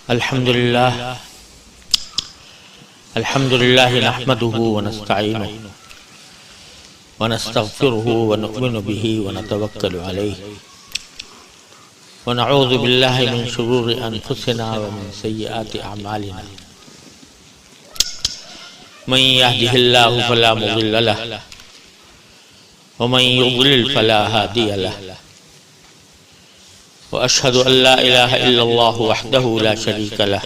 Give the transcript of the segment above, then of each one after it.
الحمد لله نحمده ونستعينه ونستغفره ونؤمن به ونتوكل عليه ونعوذ بالله من شرور أنفسنا ومن سيئات أعمالنا من يهده الله فلا مضل له ومن يضلل فلا هادي له وأشهد أن لا إله إلا الله وحده لا شريك له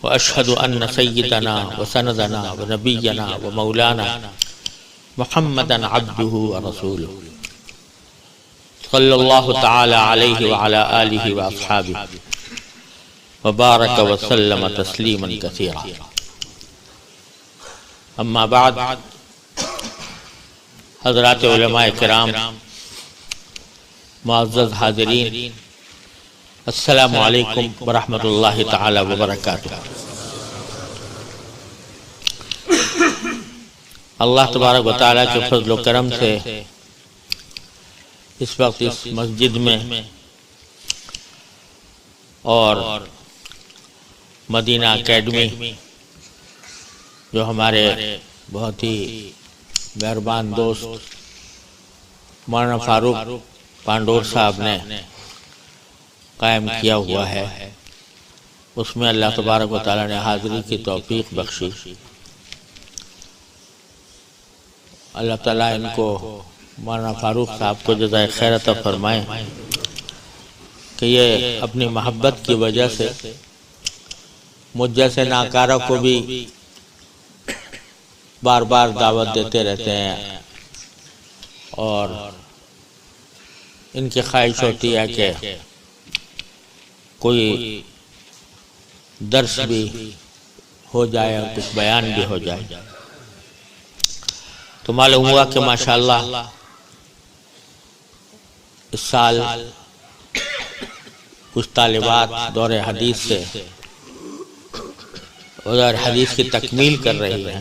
وأشهد أن سيدنا وسندنا ونبينا ومولانا محمدا عبده ورسوله صلى الله تعالى عليه وعلى آله وأصحابه وبارك وسلم تسليما كثيرا. أما بعد، حضرات علماء کرام، معزز حاضرین، السلام علیکم ورحمۃ اللہ تعالی وبرکاتہ۔ اللہ تبارک و تعالیٰ کے فضل و کرم سے اس وقت اس مسجد میں اور مدینہ اکیڈمی، جو ہمارے بہت ہی مہربان دوست مولانا فاروق پانڈور صاحب نے قائم کیا ہوا ہے، اس میں اللہ تبارک و تعالیٰ نے حاضری کی توفیق بخشی۔ اللہ تعالیٰ ان کو، مولانا فاروق صاحب کو جزائے خیر عطا فرمائے کہ یہ اپنی محبت کی وجہ سے مجھ جیسے ناکارہ کو بھی بار بار دعوت دیتے رہتے ہیں، اور ان کی خواہش ہوتی ہے کہ کوئی درس بھی ہو جائے اور کچھ بیان بھی ہو جائے۔ تو معلوم ہوا کہ ماشاءاللہ اس سال کچھ طالبات دور حدیث سے دور حدیث کی تکمیل کر رہی ہیں،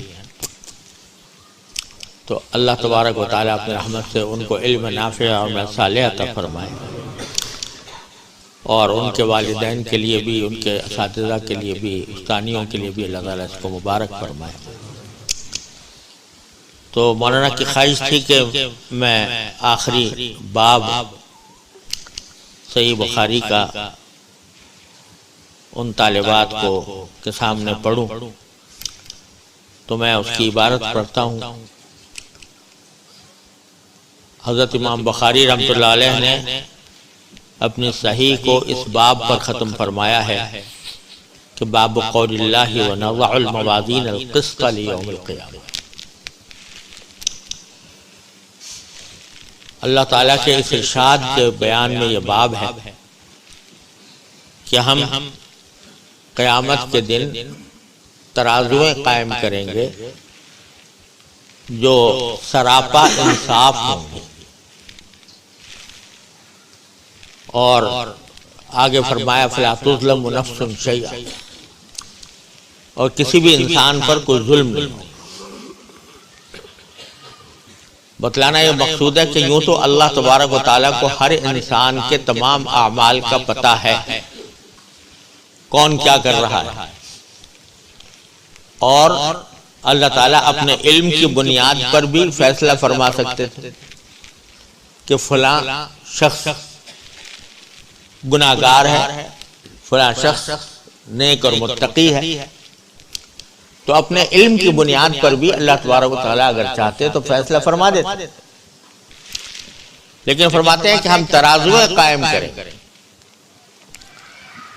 تو اللہ تبارک و تعالیٰ اپنی رحمت سے ان کو علم نافع اور عمل صالح عطا فرمائے، اور ان کے والدین کے لیے بھی، ان کے اساتذہ کے لیے بھی، استانیوں کے لیے بھی اللہ تعالیٰ اس کو مبارک فرمائے۔ تو مولانا کی خواہش تھی کہ میں آخری باب صحیح بخاری کا ان طالبات کو کے سامنے پڑھوں، تو میں اس کی عبارت پڑھتا ہوں۔ حضرت امام بخاری رحمۃ اللہ علیہ نے اپنی صحیح کو اس باب پر ختم فرمایا ہے کہ باب قول اللہ ونضع الموازین القسط لیوم القیامہ۔ اللہ تعالیٰ کے اس ارشاد کے بیان میں یہ باب ہے کہ ہم قیامت کے دن ترازویں قائم کریں گے جو سراپا انصاف ہوں گے، اور آگے فرمایا فلا تظلم نفس شیئا، اور کسی بھی انسان پر کوئی ظلم نہیں ہو۔ بتلانا یہ مقصود ہے کہ یوں تو اللہ تبارک و تعالیٰ کو ہر انسان کے تمام اعمال کا پتہ ہے، کون کیا کر رہا ہے، اور اللہ تعالیٰ اپنے علم کی بنیاد پر بھی فیصلہ فرما سکتے تھے کہ فلاں شخص گناہگار ہے، فلاں شخص نیک اور متقی ہے، تو اپنے علم کی بنیاد پر بھی اللہ تبارک و تعالیٰ اگر چاہتے تو فیصلہ فرما دیتے، لیکن فرماتے ہیں کہ ہم ترازویں قائم کریں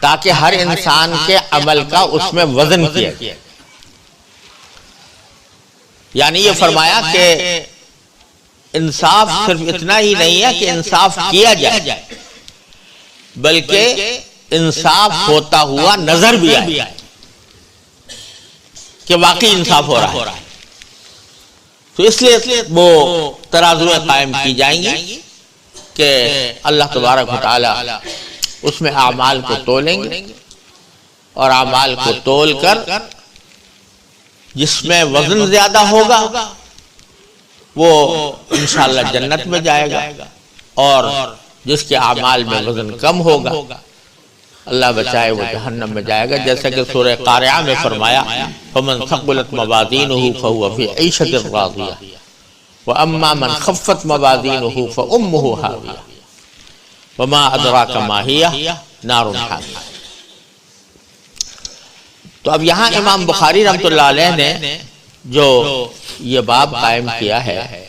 تاکہ ہر انسان کے عمل کا اس میں وزن کیا جائے۔ یعنی یہ فرمایا کہ انصاف صرف اتنا ہی نہیں ہے کہ انصاف کیا جائے، بلکہ انصاف ہوتا ہوا نظر بھی آئے کہ واقعی انصاف ہو رہا ہے۔ تو اس لیے وہ ترازویں قائم کی جائیں گی کہ اللہ تبارک و تعالی اس میں اعمال کو تولیں گے، اور اعمال کو تول کر جس میں وزن زیادہ ہوگا وہ انشاءاللہ جنت میں جائے گا، اور جس کے اعمال میں وزن کم ہوگا اللہ بچائے وہ جہنم میں جائے گا، جیسا کہ سورہ قارعہ میں فرمایا فمن ثقلت موازینہ فہو فی عیشۃ راضیہ واما من خفت موازینہ فامہ ہاویہ وما ادراک ما ہی نار حامیہ۔ تو اب یہاں امام بخاری رحمۃ اللہ علیہ نے جو یہ باب قائم کیا ہے،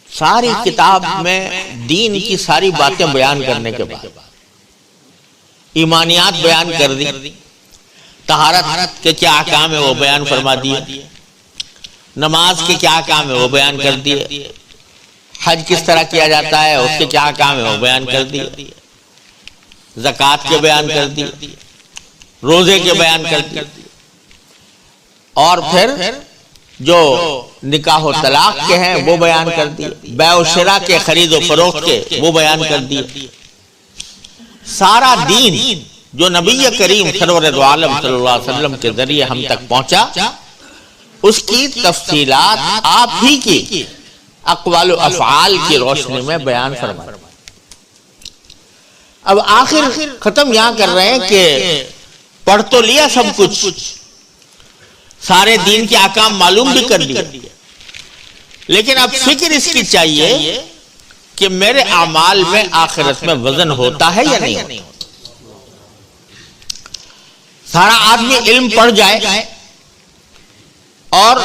ساری کتاب میں دین کی ساری باتیں بیان کرنے کے بعد ایمانیات بیان کر دی، طہارت کے کیا احکام ہے وہ بیان فرما دیے، نماز کے کیا احکام ہے وہ بیان کر دیے، حج کس طرح کیا جاتا ہے اس کے کیا احکام ہے وہ بیان کر دیے، زکوٰۃ کے بیان کر دیے، روزے کے بیان کر دیے، اور پھر جو نکاح و طلاق کے ہیں وہ بیان کر دیے، بیع و شراء کے خرید و فروخت کے وہ بیان کر دیے۔ سارا دین جو نبی کریم سرور دو عالم صلی اللہ علیہ وسلم کے ذریعے ہم تک پہنچا، اس کی تفصیلات آپ ہی کی اقوال و افعال کی روشنی میں بیان فرمائے۔ اب آخر ختم یہاں کر رہے ہیں کہ پڑھ تو لیا سب کچھ، سارے دین کے احکام معلوم بھی کر لیے، لیکن اب فکر اس کی چاہیے کہ میرے اعمال میں آخرت میں وزن ہوتا ہے یا نہیں ہوتا۔ سارا آدمی علم پڑھ جائے اور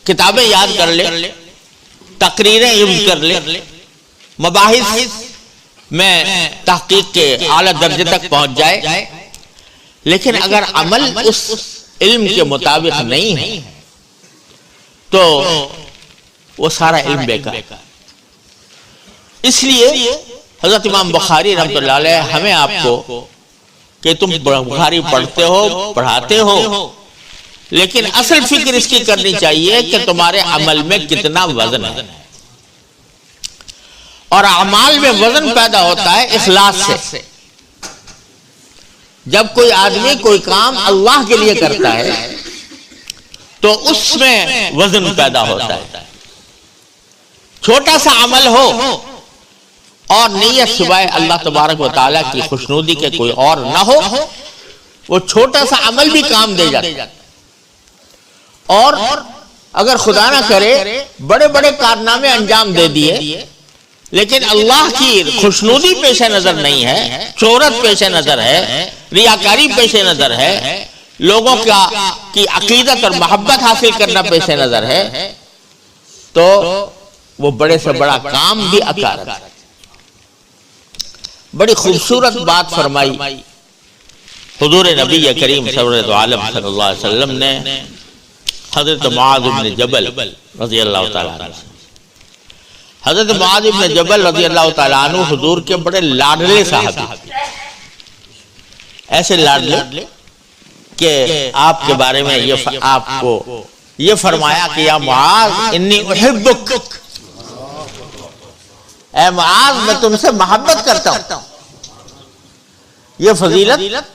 کتابیں یاد کر لے، تقریریں علم کر لے، مباحث میں تحقیق کے اعلیٰ درجے تک پہنچ جائے، لیکن اگر عمل اس علم کے مطابق نہیں ہے تو وہ سارا علم بیکار۔ اس لیے حضرت امام بخاری رحمۃ اللہ علیہ ہمیں آپ کو کہ تم بخاری پڑھتے ہو پڑھاتے ہو، لیکن اصل فکر اس کی کرنی چاہیے کہ تمہارے عمل میں کتنا وزن ہے، اور اعمال میں وزن پیدا ہوتا ہے اخلاص سے۔ جب کوئی آدمی کوئی کام اللہ کے لیے کرتا ہے تو اس میں وزن پیدا ہوتا ہے۔ چھوٹا سا عمل ہو اور نیت سوائے اللہ تبارک و تعالیٰ کی خوشنودی کے کوئی اور نہ ہو، وہ چھوٹا سا عمل بھی کام دے جاتا ہے۔ اور اگر خدا نہ کرے بڑے بڑے کارنامے انجام دے دیے، لیکن اللہ کی خوشنودی پیش نظر نہیں ہے، شہرت پیش نظر ہے، ریاکاری پیش نظر ہے، لوگوں کی عقیدت اور محبت حاصل کرنا پیش نظر ہے، تو وہ بڑے سے بڑا کام بھی اکارت ہے۔ بڑی خوبصورت بات فرمائی حضور نبی کریم سرور دو عالم صلی اللہ علیہ وسلم نے حضرت معاذ بن جبل رضی اللہ تعالیٰ عنہ۔ حضرت معاذ بن جبل رضی اللہ تعالیٰ عنہ حضور کے بڑے لاڈلے صحابی، ایسے لاڈلے کہ آپ کے بارے میں آپ کو یہ فرمایا کہ یا معاذ انی احبک، اے معاذ میں تم سے محبت کرتا ہوں۔ یہ فضیلت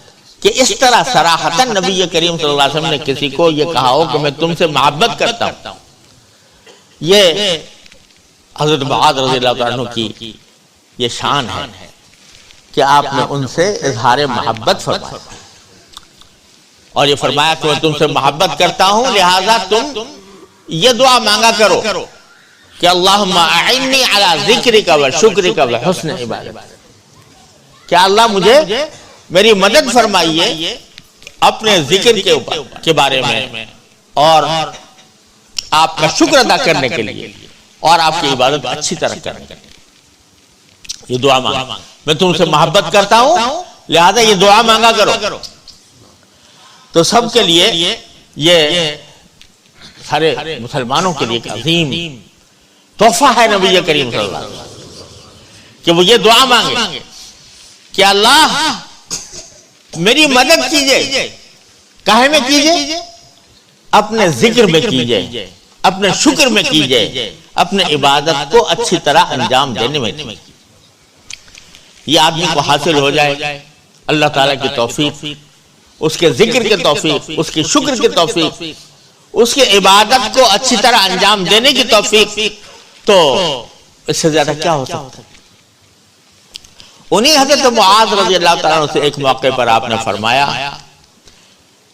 کہ اس طرح صراحتاً نبی کریم صلی اللہ علیہ وسلم نے کسی کو یہ کہا ہو کہ میں تم سے محبت کرتا ہوں، یہ حضرت معاذ رضی اللہ عنہ کی یہ شان ہے کہ آپ نے ان سے اظہار محبت فرمایا، اور یہ فرمایا کہ میں تم سے محبت کرتا ہوں، لہذا تم یہ دعا مانگا کرو کہ اللہم اعنی علی ذکرک و شکرک و حسن عبادتک، کہ اللہ مجھے میری مدد فرمائیے اپنے ذکر کے بارے میں اور آپ کا شکر ادا کرنے کے لیے اور آپ کی عبادت اچھی طرح کرنے کے لیے۔ یہ دعا مانگا، میں تم سے محبت کرتا ہوں لہذا یہ دعا مانگا کرو۔ تو سب کے لیے یہ سارے مسلمانوں کے لیے ایک عظیم تحفہ ہے نبی کریم صلی اللہ علیہ وسلم کہ وہ یہ دعا مانگے کہ اللہ میری مدد کیجئے، کہے میں کیجئے؟ اپنے ذکر میں کیجئے، اپنے شکر میں کیجئے، اپنے عبادت کو اچھی طرح انجام دینے میں کیجئے۔ یہ آدمی کو حاصل ہو جائے اللہ تعالیٰ کی توفیق، اس کے ذکر کی توفیق، اس کی شکر کی توفیق، اس کی عبادت کو اچھی طرح انجام دینے کی توفیق، تو اس سے زیادہ کیا ہو سکتا ہے؟ انہی حضرت معاذ رضی اللہ تعالیٰ عنہ سے ایک موقع پر آپ نے فرمایا،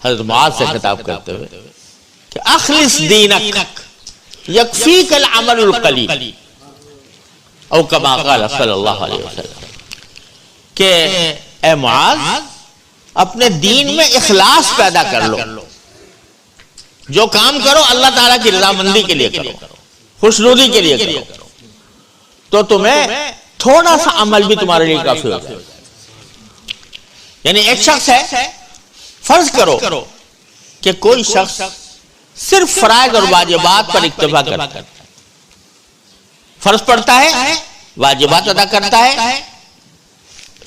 حضرت معاذ سے خطاب کرتے ہوئے کہ اخلص دینک یکفیک العمل القلیل، او کما قال صلی اللہ علیہ وسلم، کہ اے معاذ اپنے دین میں اخلاص پیدا کر لو، جو کام کرو اللہ تعالیٰ کی رضامندی کے لیے کرو، خوشنودی کے لیے کرو، تو تمہیں تھوڑا سا عمل بھی تمہارے لیے کافی ہو جائے۔ یعنی ایک شخص ہے، فرض کرو کہ کوئی شخص صرف فرائض اور واجبات پر اکتفا کرتا ہے، فرض پڑھتا ہے، واجبات ادا کرتا ہے،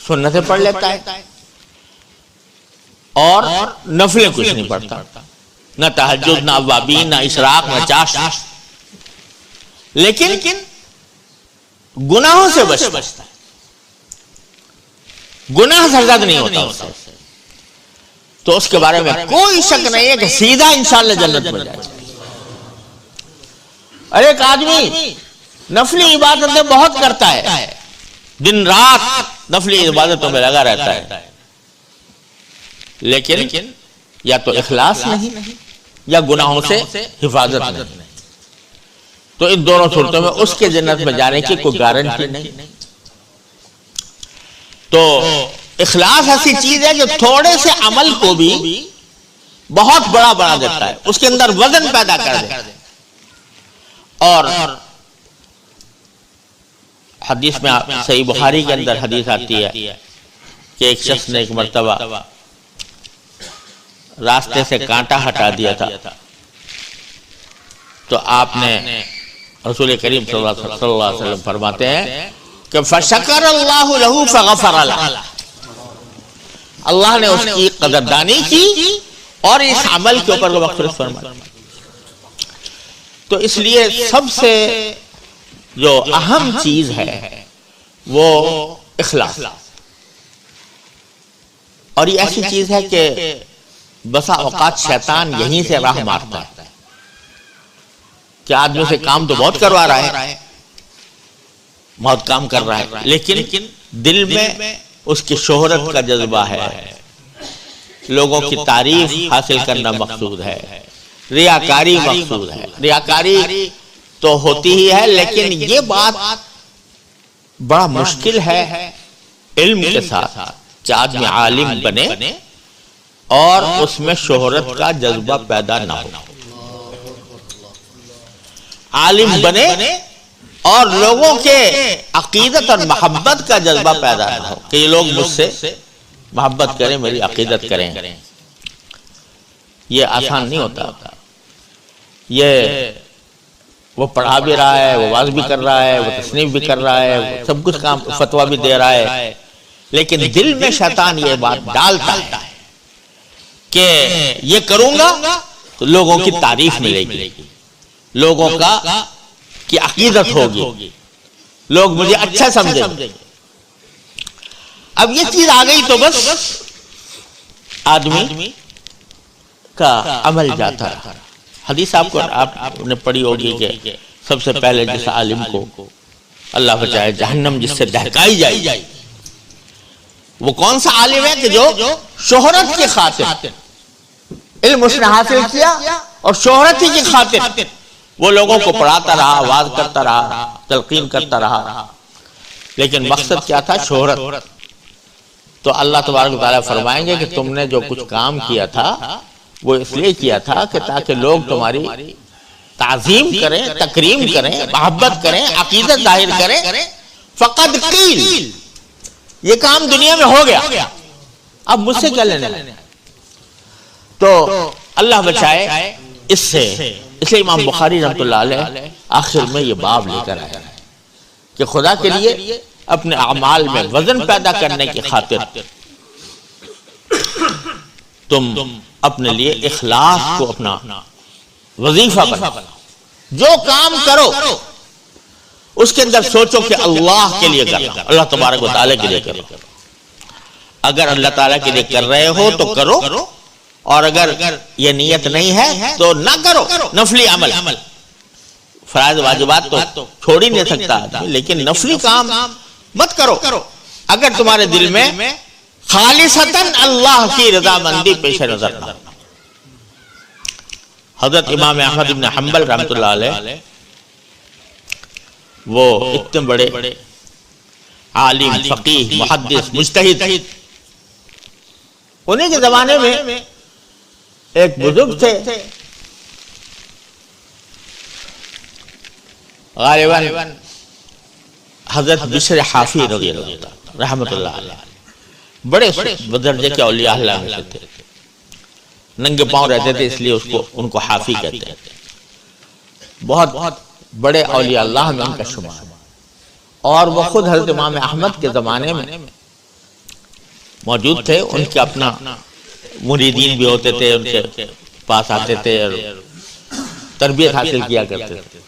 سنتیں پڑھ لیتا ہے، اور نفلیں کچھ نہیں پڑھتا، نہ تہجد، نہ اوابین، نہ اشراق، نہ چاشت، لیکن گناہوں سے بچتا ہے، گناہ سرزد نہیں ہوتا اس سے، تو اس کے بارے میں کوئی شک نہیں ہے کہ سیدھا انشاءاللہ جنت میں جائے۔ اور ایک آدمی نفلی عبادتیں بہت کرتا ہے، دن رات نفلی عبادتوں میں لگا رہتا ہے، لیکن یا تو اخلاص نہیں یا گناہوں سے حفاظت نہیں، تو ان دونوں صورتوں میں اس کے جنت میں جانے کی کوئی گارنٹی نہیں۔ تو اخلاص ایسی چیز ہے جو تھوڑے سے عمل کو بھی بہت بڑا بنا دیتا ہے، اس کے اندر وزن پیدا کر دیتا ہے۔ اور حدیث میں صحیح بخاری کے اندر حدیث آتی ہے کہ ایک شخص نے ایک مرتبہ راستے سے کانٹا ہٹا دیا تھا، تو آپ نے رسول کریم صلی اللہ علیہ وسلم فرماتے ہیں کہ فَشَكَرَ اللَّهُ لَهُ فَغَفَرَ لَهُ، اللہ نے اس کی قدردانی کی اور اس عمل کے اوپر مغفرت فرمائی۔ تو اس لیے سب سے جو اہم چیز ہے وہ اخلاص، اور یہ ایسی چیز ہے کہ بسا اوقات شیطان یہیں سے راہ مارتا ہے کہ آدمی سے کام تو بہت کروا رہا ہے، بہت کام کر رہا ہے، لیکن دل میں اس کی شہرت کا جذبہ ہے، لوگوں کی تعریف حاصل کرنا مقصود ہے، ریاکاری مقصود ہے۔ ریاکاری تو ہوتی ہی ہے، لیکن یہ بات بڑا مشکل ہے علم کے ساتھ کہ آدمی عالم بنے اور اس میں شہرت کا جذبہ پیدا نہ ہو، عالم بنے اور لوگوں کے عقیدت اور محبت کا جذبہ پیدا نہ ہو کہ یہ لوگ مجھ سے محبت کریں، میری عقیدت کریں۔ یہ آسان نہیں ہوتا، یہ وہ پڑھا بھی رہا ہے، وہ واعظ بھی کر رہا ہے، وہ تصنیف بھی کر رہا ہے، وہ سب کچھ کام فتویٰ بھی دے رہا ہے، لیکن دل میں شیطان یہ بات ڈالتا ہے کہ یہ کروں گا تو لوگوں کی تعریف ملے گی، لوگوں کی عقیدت ہوگی، لوگ مجھے اچھا سمجھیں گے۔ اب یہ چیز آ گئی تو بس آدمی کا عمل جاتا ہے۔ حدیث آپ نے پڑھی ہوگی کہ سب سے پہلے جس عالم کو اللہ بچائے جہنم جس سے دہکائی جائے، وہ کون سا عالم ہے کہ جو شہرت کی خاطر علم اس نے حاصل کیا اور شہرت ہی کی خاطر وہ لوگوں کو پڑھاتا رہا، واعظ کرتا رہا، تلقین کرتا رہا، لیکن مقصد کیا تھا؟ شہرت۔ تو اللہ تبارک و تعالیٰ فرمائیں گے کہ تم نے جو کچھ کام کیا تھا وہ اس لیے کیا تھا کہ تاکہ لوگ تمہاری تعظیم کریں، تکریم کریں، محبت کریں، عقیدت ظاہر کریں۔ فقد قیل، یہ کام دنیا میں ہو گیا، اب مجھ سے کیا لینے؟ تو اللہ بچائے اس سے۔ اس لیے امام بخاری رحمۃ اللہ علیہ آخر میں یہ باب لے کر آیا کہ خدا کے لیے اپنے اعمال میں وزن پیدا کرنے کی خاطر تم اپنے لیے اخلاص کو اپنا وظیفہ بناؤ، جو کام کرو اس کے اندر سوچو کہ اللہ کے لیے کرنا، اللہ تبارک و تعالیٰ کے لیے کرو۔ اگر اللہ تعالیٰ کے لیے کر رہے ہو تو کرو، اور اگر یہ نیت نہیں ہے تو نہ کرو۔ نفلی عمل، فرائض واجبات تو چھوڑ ہی نہیں سکتا آدمی، لیکن نفلی کام مت کرو اگر تمہارے دل میں خالصتاً اللہ کی رضامندی پیش نظر نہ. حضرت امام احمد بن حنبل رحمۃ اللہ علیہ وہ اتنے بڑے عالم، فقیہ، محدث، مجتہد، انہیں کے زمانے میں ایک بزرگ تھے غالباً حضرت بشر حافی رضی اللہ عنہ رحمۃ اللہ علیہ، بڑے بدرجے کے اولیاء اللہ میں سے تھے. ننگے پاؤں رہتے تھے اس لیے ان کو حافی کہتے ہیں. بہت بڑے اولیاء اللہ میں ان کا شمار. اور وہ خود حضرت امام احمد کے زمانے میں موجود تھے. ان کے اپنا مریدین بھی ہوتے تھے، ان کے پاس آتے تھے اور تربیت حاصل کیا کرتے تھے.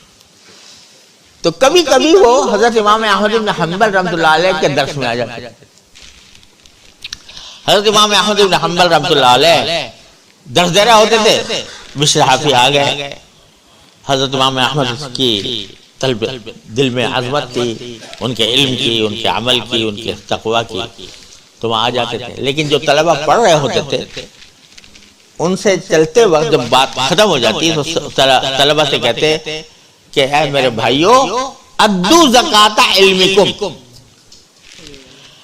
تو کبھی کبھی وہ حضرت امام احمد بن حنبل رحمۃ اللہ علیہ کے درس میں آ جاتے. حضرت امام احمد بن حنبل رحمۃ اللہ علیہ درس دے رہے ہوتے تھے، بشر حافی آ گئے. حضرت امام احمد کی طلب دل میں عظمت تھی، ان کے علم کی، ان کے عمل کی، ان کے تقویٰ کی، تو وہاں آ جاتے تھے. لیکن جو طلبہ پڑھ رہے ہوتے تھے ان سے چلتے وقت جب بات ختم ہو جاتی تو طلبہ سے کہتے کہ اے میرے بھائیو، ادو زکات علمکم،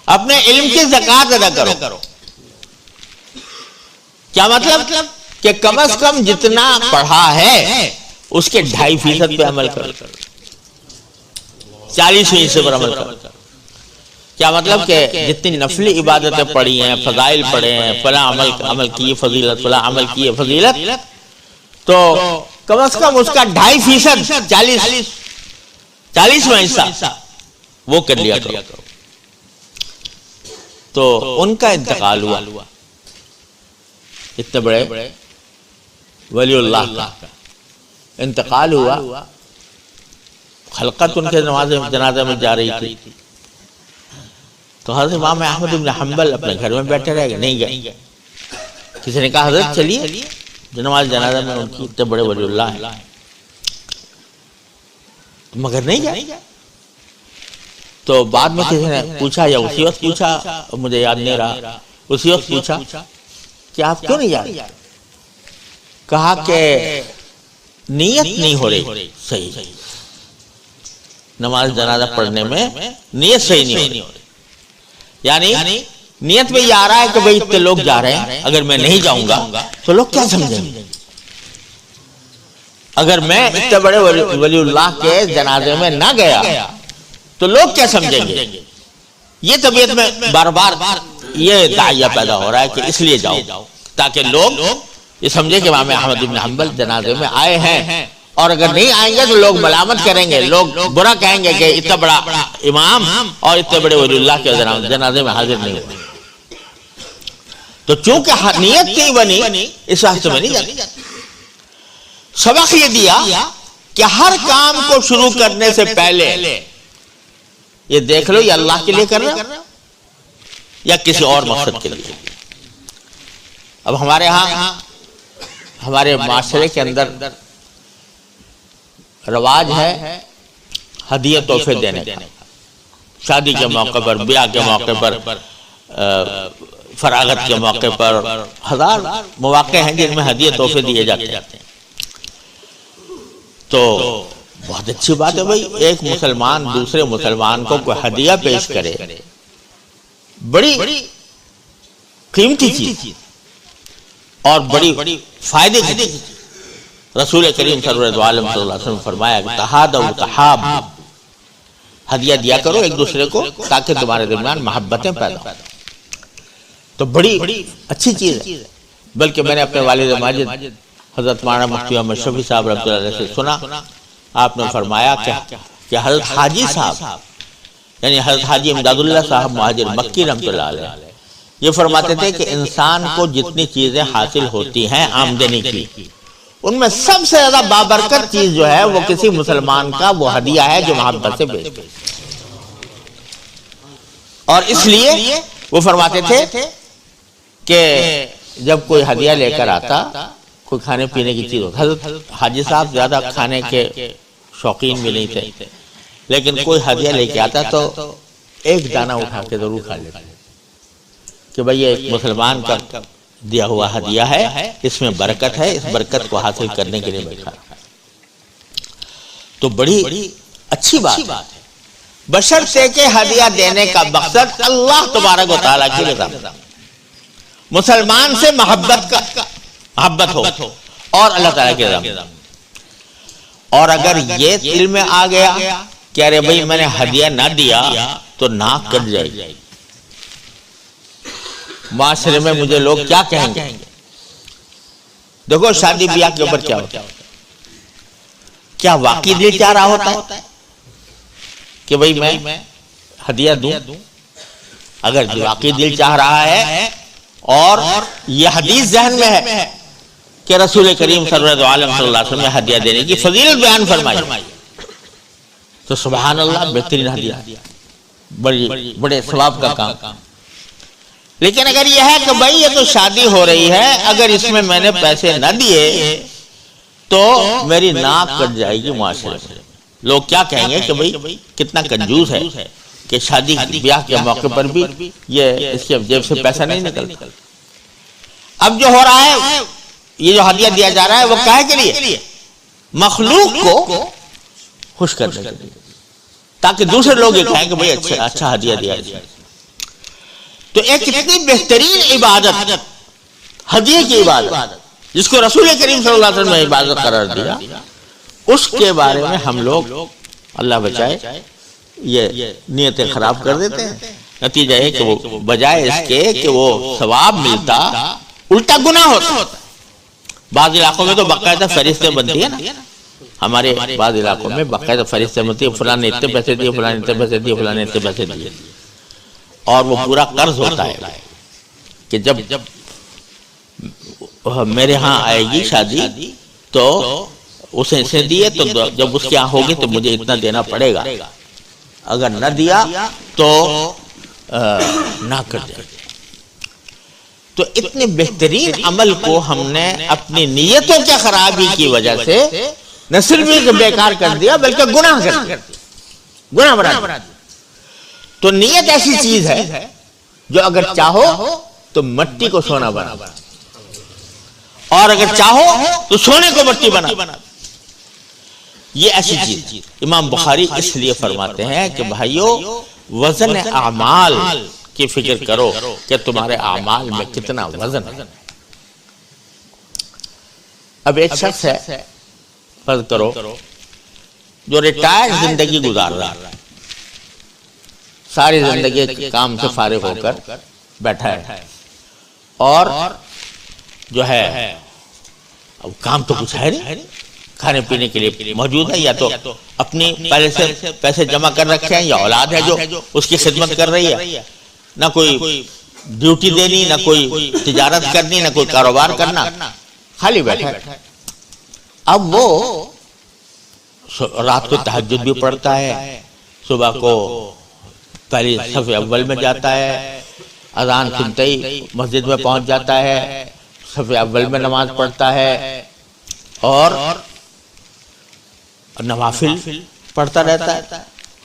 اپنے علم کی زکات ادا کرو. کیا مطلب کہ کم از کم جتنا پڑھا ہے اس کے 2.5% پہ عمل کرو، 40% پر عمل کرو. کیا مطلب کہ جتنی نفلی عبادتیں پڑھی ہیں، فضائل پڑھے ہیں، فلاں عمل کی فضیلت، فلاں عمل کی فضیلت، تو کم از کم اس کا 2.5%، 40واں حصہ وہ کر لیا کرو. تو ان کا انتقال ہوا، اتنے بڑے ولی اللہ کا انتقال ہوا. خلقت ان کے جنازے میں جا رہی تھی تو حضرت امام احمد بن حنبل اپنے گھر میں بیٹھے رہ گئے، نہیں گئے. کسی نے کہا حضرت چلیے نماز جنازہ میں ان کی اتنے بڑے ولی اللہ ہیں، مگر نہیں گئے. تو بعد میں کسی نے پوچھا، یا اسی وقت پوچھا، مجھے یاد نہیں رہا، اسی وقت پوچھا کہ آپ کیوں نہیں جا رہے؟ کہا کہ نیت نہیں ہو رہی صحیح، نماز جنازہ پڑھنے میں نیت صحیح نہیں ہو رہی. یعنی نیت میں یہ آ رہا ہے کہ بھئی اتنے لوگ جا رہے ہیں، اگر میں نہیں جاؤں گا تو لوگ کیا سمجھیں گے؟ اگر میں اتنے بڑے ولی اللہ کے جنازے میں نہ گیا تو لوگ کیا سمجھیں گے؟ یہ طبیعت میں بار بار یہ داعیہ پیدا ہو رہا ہے کہ اس لیے جاؤ تاکہ لوگ یہ سمجھے کہ امام احمد بن حنبل جنازے میں آئے ہیں، اور اگر نہیں آئیں گے تو لوگ ملامت کریں گے، لوگ برا کہیں گے کہ اتنا بڑا امام اور اتنے بڑے ولی اللہ کے جنازے میں حاضر نہیں ہوئے. تو چونکہ نیت نہیں بنی اس واسطے میں نہیں جاتی. سبق یہ دیا کہ ہر کام کو شروع کرنے سے پہلے یہ دیکھ لو یہ اللہ کے لیے کر رہے ہو یا کسی اور مقصد کے لیے. اب ہمارے ہاں ہمارے معاشرے کے اندر رواج ہے ہدیہ تحفے دینے کا. شادی کے موقع پر، بیاہ کے موقع پر، فراغت کے موقع پر، ہزار مواقع ہیں جن میں ہدیہ تحفے دیے جاتے ہیں. تو بہت اچھی بات ہے بھائی، ایک مسلمان دوسرے مسلمان کو کوئی ہدیہ پیش کرے، بڑی قیمتی چیز اور بڑی فائدے کی چیز. رسول کریم صلی اللہ علیہ وسلم فرمایا کہ تہادوا تحابوا، ہدیہ دیا کرو ایک دوسرے کو تاکہ تمہارے درمیان محبتیں پیدا ہوں. تو بڑی اچھی چیز ہے. بلکہ میں نے اپنے والد ماجد حضرت مولانا مفتی محمد شفیع صاحب رحمۃ اللہ علیہ سے سنا، آپ نے فرمایا کہ حضرت حاجی صاحب یعنی حضرت حاجی امداد اللہ صاحب مہاجر مکی رحمۃ اللہ علیہ یہ فرماتے تھے کہ انسان کو جتنی چیزیں حاصل ہوتی ہیں آمدنی کی، ان میں سب سے زیادہ بابرکت چیز جو ہے وہ کسی مسلمان کا وہ ہدیہ ہے جو محبت سے بھیجتے. اور اس لیے وہ فرماتے تھے کہ جب کوئی ہدیہ لے کر آتا، کوئی کھانے پینے کی چیز ہوتا، حضرت حاجی صاحب زیادہ کھانے کے شوقین بھی نہیں تھے، لیکن کوئی ہدیہ لے کے آتا تو ایک دانہ اٹھا کے ضرور کھا لیتے کہ بھئی یہ ایک مسلمان کا دیا ہوا ہدیہ ہے، اس میں برکت ہے، اس برکت کو حاصل کرنے کے لیے میں کھا رہا ہوں۔ تو بڑی اچھی بات ہے، بشرطے کہ ہدیہ دینے کا مقصد اللہ تبارک و تعالیٰ کی رضا، مسلمان سے محبت ہو اور اللہ تعالیٰ کی رضا۔ اور اگر یہ دل میں آ گیا کہ ارے بھائی میں نے ہدیہ نہ دیا تو ناک کٹ جائے گی، معاشرے میں مجھے لوگ کیا کہیں گے۔ دیکھو شادی بیاہ کے اوپر کیا ہوتا ہے، کیا واقعی دل چاہ رہا ہوتا ہے کہ بھئی میں ہدیہ دوں؟ اگر واقعی دل چاہ رہا ہے اور یہ حدیث ذہن میں ہے کہ رسول کریم صلی اللہ علیہ وسلم نے ہدیہ دینے کی فضیلت بیان فرمائی تو سبحان اللہ، بہترین ہدیہ، بڑے ثواب کا کام۔ لیکن اگر یہ ہے کہ بھائی یہ تو شادی ہو رہی ہے، اگر اس میں میں نے پیسے نہ دیے تو میری ناک کٹ جائے گی معاشرے میں، لوگ کیا کہیں گے کہ بھئی کتنا کنجوس ہے کہ شادی بیاہ کے موقع پر بھی یہ اس کے جیب سے پیسہ نہیں نکلتا۔ اب جو ہو رہا ہے، یہ جو ہدیہ دیا جا رہا ہے وہ کاہے کے لیے؟ مخلوق کو خوش کرنے کے لیے، تاکہ دوسرے لوگ یہ کہیں کہ بھئی اچھا ہدیہ دیا ہے۔ تو ایک اتنی بہترین عبادت، ہدیے کی عبادت، جس کو رسول کریم صلی اللہ علیہ وسلم نے عبادت قرار دیا، اس کے بارے میں ہم لوگ اللہ بچائے یہ نیتیں خراب کر دیتے ہیں۔ نتیجہ ہے کہ وہ بجائے اس کے کہ وہ ثواب ملتا، الٹا گناہ ہوتا۔ بعض علاقوں میں تو باقاعدہ فہرستیں بنتی ہے نا، ہمارے بعض علاقوں میں باقاعدہ فہرستیں بنتی ہے، فلاں نے اتنے پیسے دیے، فلاں نے اتنے پیسے دیے، فلاں نے اتنے پیسے دیے، اور وہ پورا قرض ہوتا ہے کہ جب میرے ہاں آئے گی شادی تو اسے دیے، تو جب اس کے یہاں ہوگی تو مجھے اتنا دینا پڑے گا، اگر نہ دیا تو نہ کر دے۔ تو اتنے بہترین عمل کو ہم نے اپنی نیتوں کے خرابی کی وجہ سے نہ صرف بیکار کر دیا بلکہ گناہ کر دیا، گناہ بنا دیا۔ تو نیت ایسی چیز ہے جو اگر چاہو تو مٹی کو سونا بنا، اور اگر چاہو تو سونے کو مٹی بنا۔ یہ ایسی چیز امام بخاری اس لیے فرماتے ہیں کہ بھائیو، وزن اعمال کی فکر کرو کہ تمہارے اعمال میں کتنا وزن ہے۔ اب ایک شخص ہے، فرض کرو، جو ریٹائر زندگی گزار رہا ہے، ساری زندگی کام سے فارغ ہو کر بیٹھا ہے، اور جو ہے اب کام تو کچھ ہے نہیں، کھانے پینے کے لیے موجود ہے، یا تو اپنی پہلے سے پیسے جمع کر رکھے ہیں، یا اولاد ہے جو اس کی خدمت کر رہی ہے، نہ کوئی ڈیوٹی دینی، نہ کوئی تجارت کرنی، نہ کوئی کاروبار کرنا، خالی بیٹھا ہے۔ اب وہ رات کو تہجد بھی پڑھتا ہے، صبح کو پہلی صف اول میں جاتا ہے، اذان سنتے ہی مسجد میں پہنچ جاتا ہے، صف اول میں نماز پڑھتا ہے، اور نوافل پڑھتا رہتا ہے،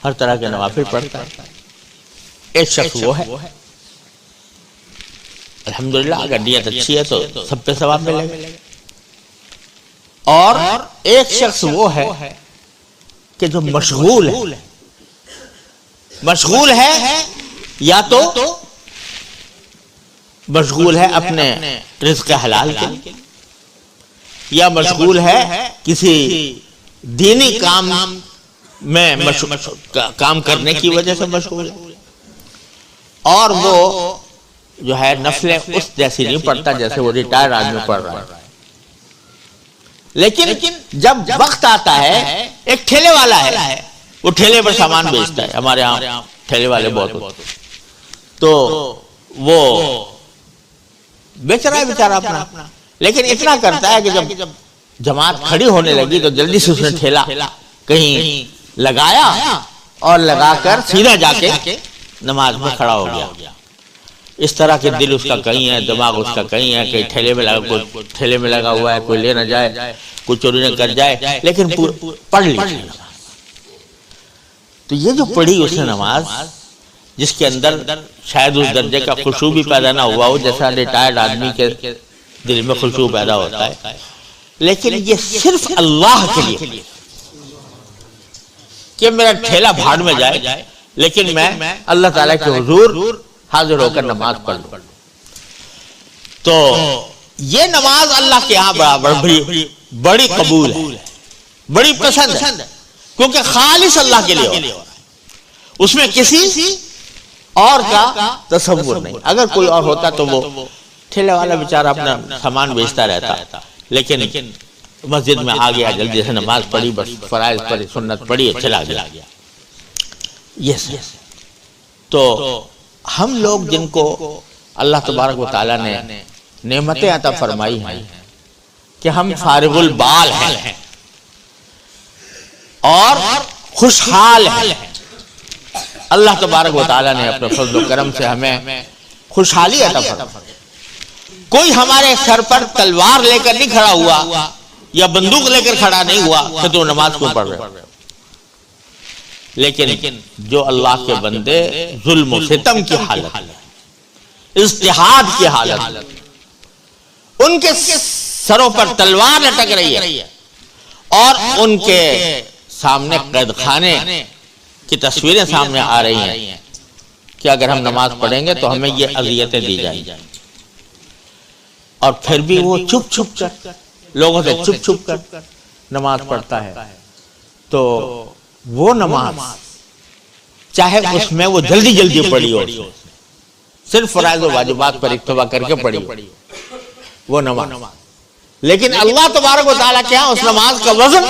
ہر طرح کے نوافل پڑھتا ہے۔ ایک شخص وہ ہے، الحمدللہ اگر نیت اچھی ہے تو سب پہ ثواب ملے گا۔ اور ایک شخص وہ ہے کہ جو مشغول ہے، یا تو مشغول ہے اپنے رزق حلال کے لیے، یا مشغول ہے کسی دینی کام میں کام کرنے کی وجہ سے مشغول ہے، اور وہ جو ہے نفلیں اس جیسی نہیں پڑھتا جیسے وہ ریٹائر آدمی پڑھ رہا ہے۔ لیکن جب وقت آتا ہے، ایک ٹھیلے والا ہے، وہ ٹھیلے پر سامان بیچتا ہے، ہمارے ہاں ٹھیلے والے بہت ہوتے، تو وہ بیچ رہا ہے بیچارہ اپنا، لیکن اتنا کرتا ہے کہ جب جماعت کھڑی ہونے لگی تو جلدی سے اس نے ٹھیلا کہیں لگایا، اور لگا کر سیدھا جا کے نماز میں کھڑا ہو گیا۔ اس طرح کے دل اس کا کہیں ہے، دماغ اس کا کہیں ہے کہ ٹھیلے میں لگا ہوا ہے، کوئی لے نہ جائے، کوئی چوری نہ کر جائے، لیکن پڑھ لی۔ تو یہ جو پڑھی اس نے نماز، جس کے اندر شاید اس درجے کا خشوع بھی پیدا نہ ہوا ہو جیسا ریٹائرڈ آدمی کے دل میں خشوع پیدا ہوتا ہے، لیکن یہ صرف اللہ کے لیے کہ میرا ٹھیلا بھاڑ میں جائے لیکن میں اللہ تعالیٰ کے حضور حاضر ہو کر نماز پڑھ لوں. تو یہ نماز اللہ کے یہاں بڑی قبول ہے، بڑی پسند ہے، کیونکہ خالص اللہ کے لیے ہو رہا ہے، اس میں کسی اور کا تصور نہیں. اگر کوئی اور ہوتا تو وہ ٹھیلے والا بیچارہ اپنا سامان بیچتا رہتا، لیکن مسجد میں آ گیا، جلدی سے نماز پڑھی، بس فرائض پڑھی، سنت پڑھی، چلا گیا. یس تو ہم لوگ جن کو اللہ تبارک و تعالیٰ نے نعمتیں عطا فرمائی ہیں کہ ہم فارغ البال ہیں اور خوشحال ہیں، اللہ تبارک و تعالیٰ نے اپنے فضل و کرم سے ہمیں خوشحالی عطا فرمائی. کوئی ہمارے سر پر تلوار لے کر نہیں کھڑا ہوا یا بندوق لے کر کھڑا نہیں ہوا کہ تو نماز کیوں پڑھ رہے. لیکن جو اللہ کے بندے ظلم و ستم کی حالت، اجتہاد کی حالت، ان کے سروں پر تلوار لٹک رہی ہے اور ان کے سامنے قید خانے کی تصویریں سامنے آ رہی ہیں کہ اگر ہم نماز پڑھیں گے تو ہمیں یہ اذیتیں دی جائیں گی، اور پھر بھی وہ چھپ چھپ کر لوگوں سے چھپ چھپ کر نماز پڑھتا ہے. تو وہ نماز چاہے اس میں وہ جلدی جلدی پڑھی ہو، صرف فرائض و واجبات پر اکتفا کر کے پڑھی ہو وہ نماز، لیکن اللہ تبارک و تعالیٰ کے ہاں اس نماز کا وزن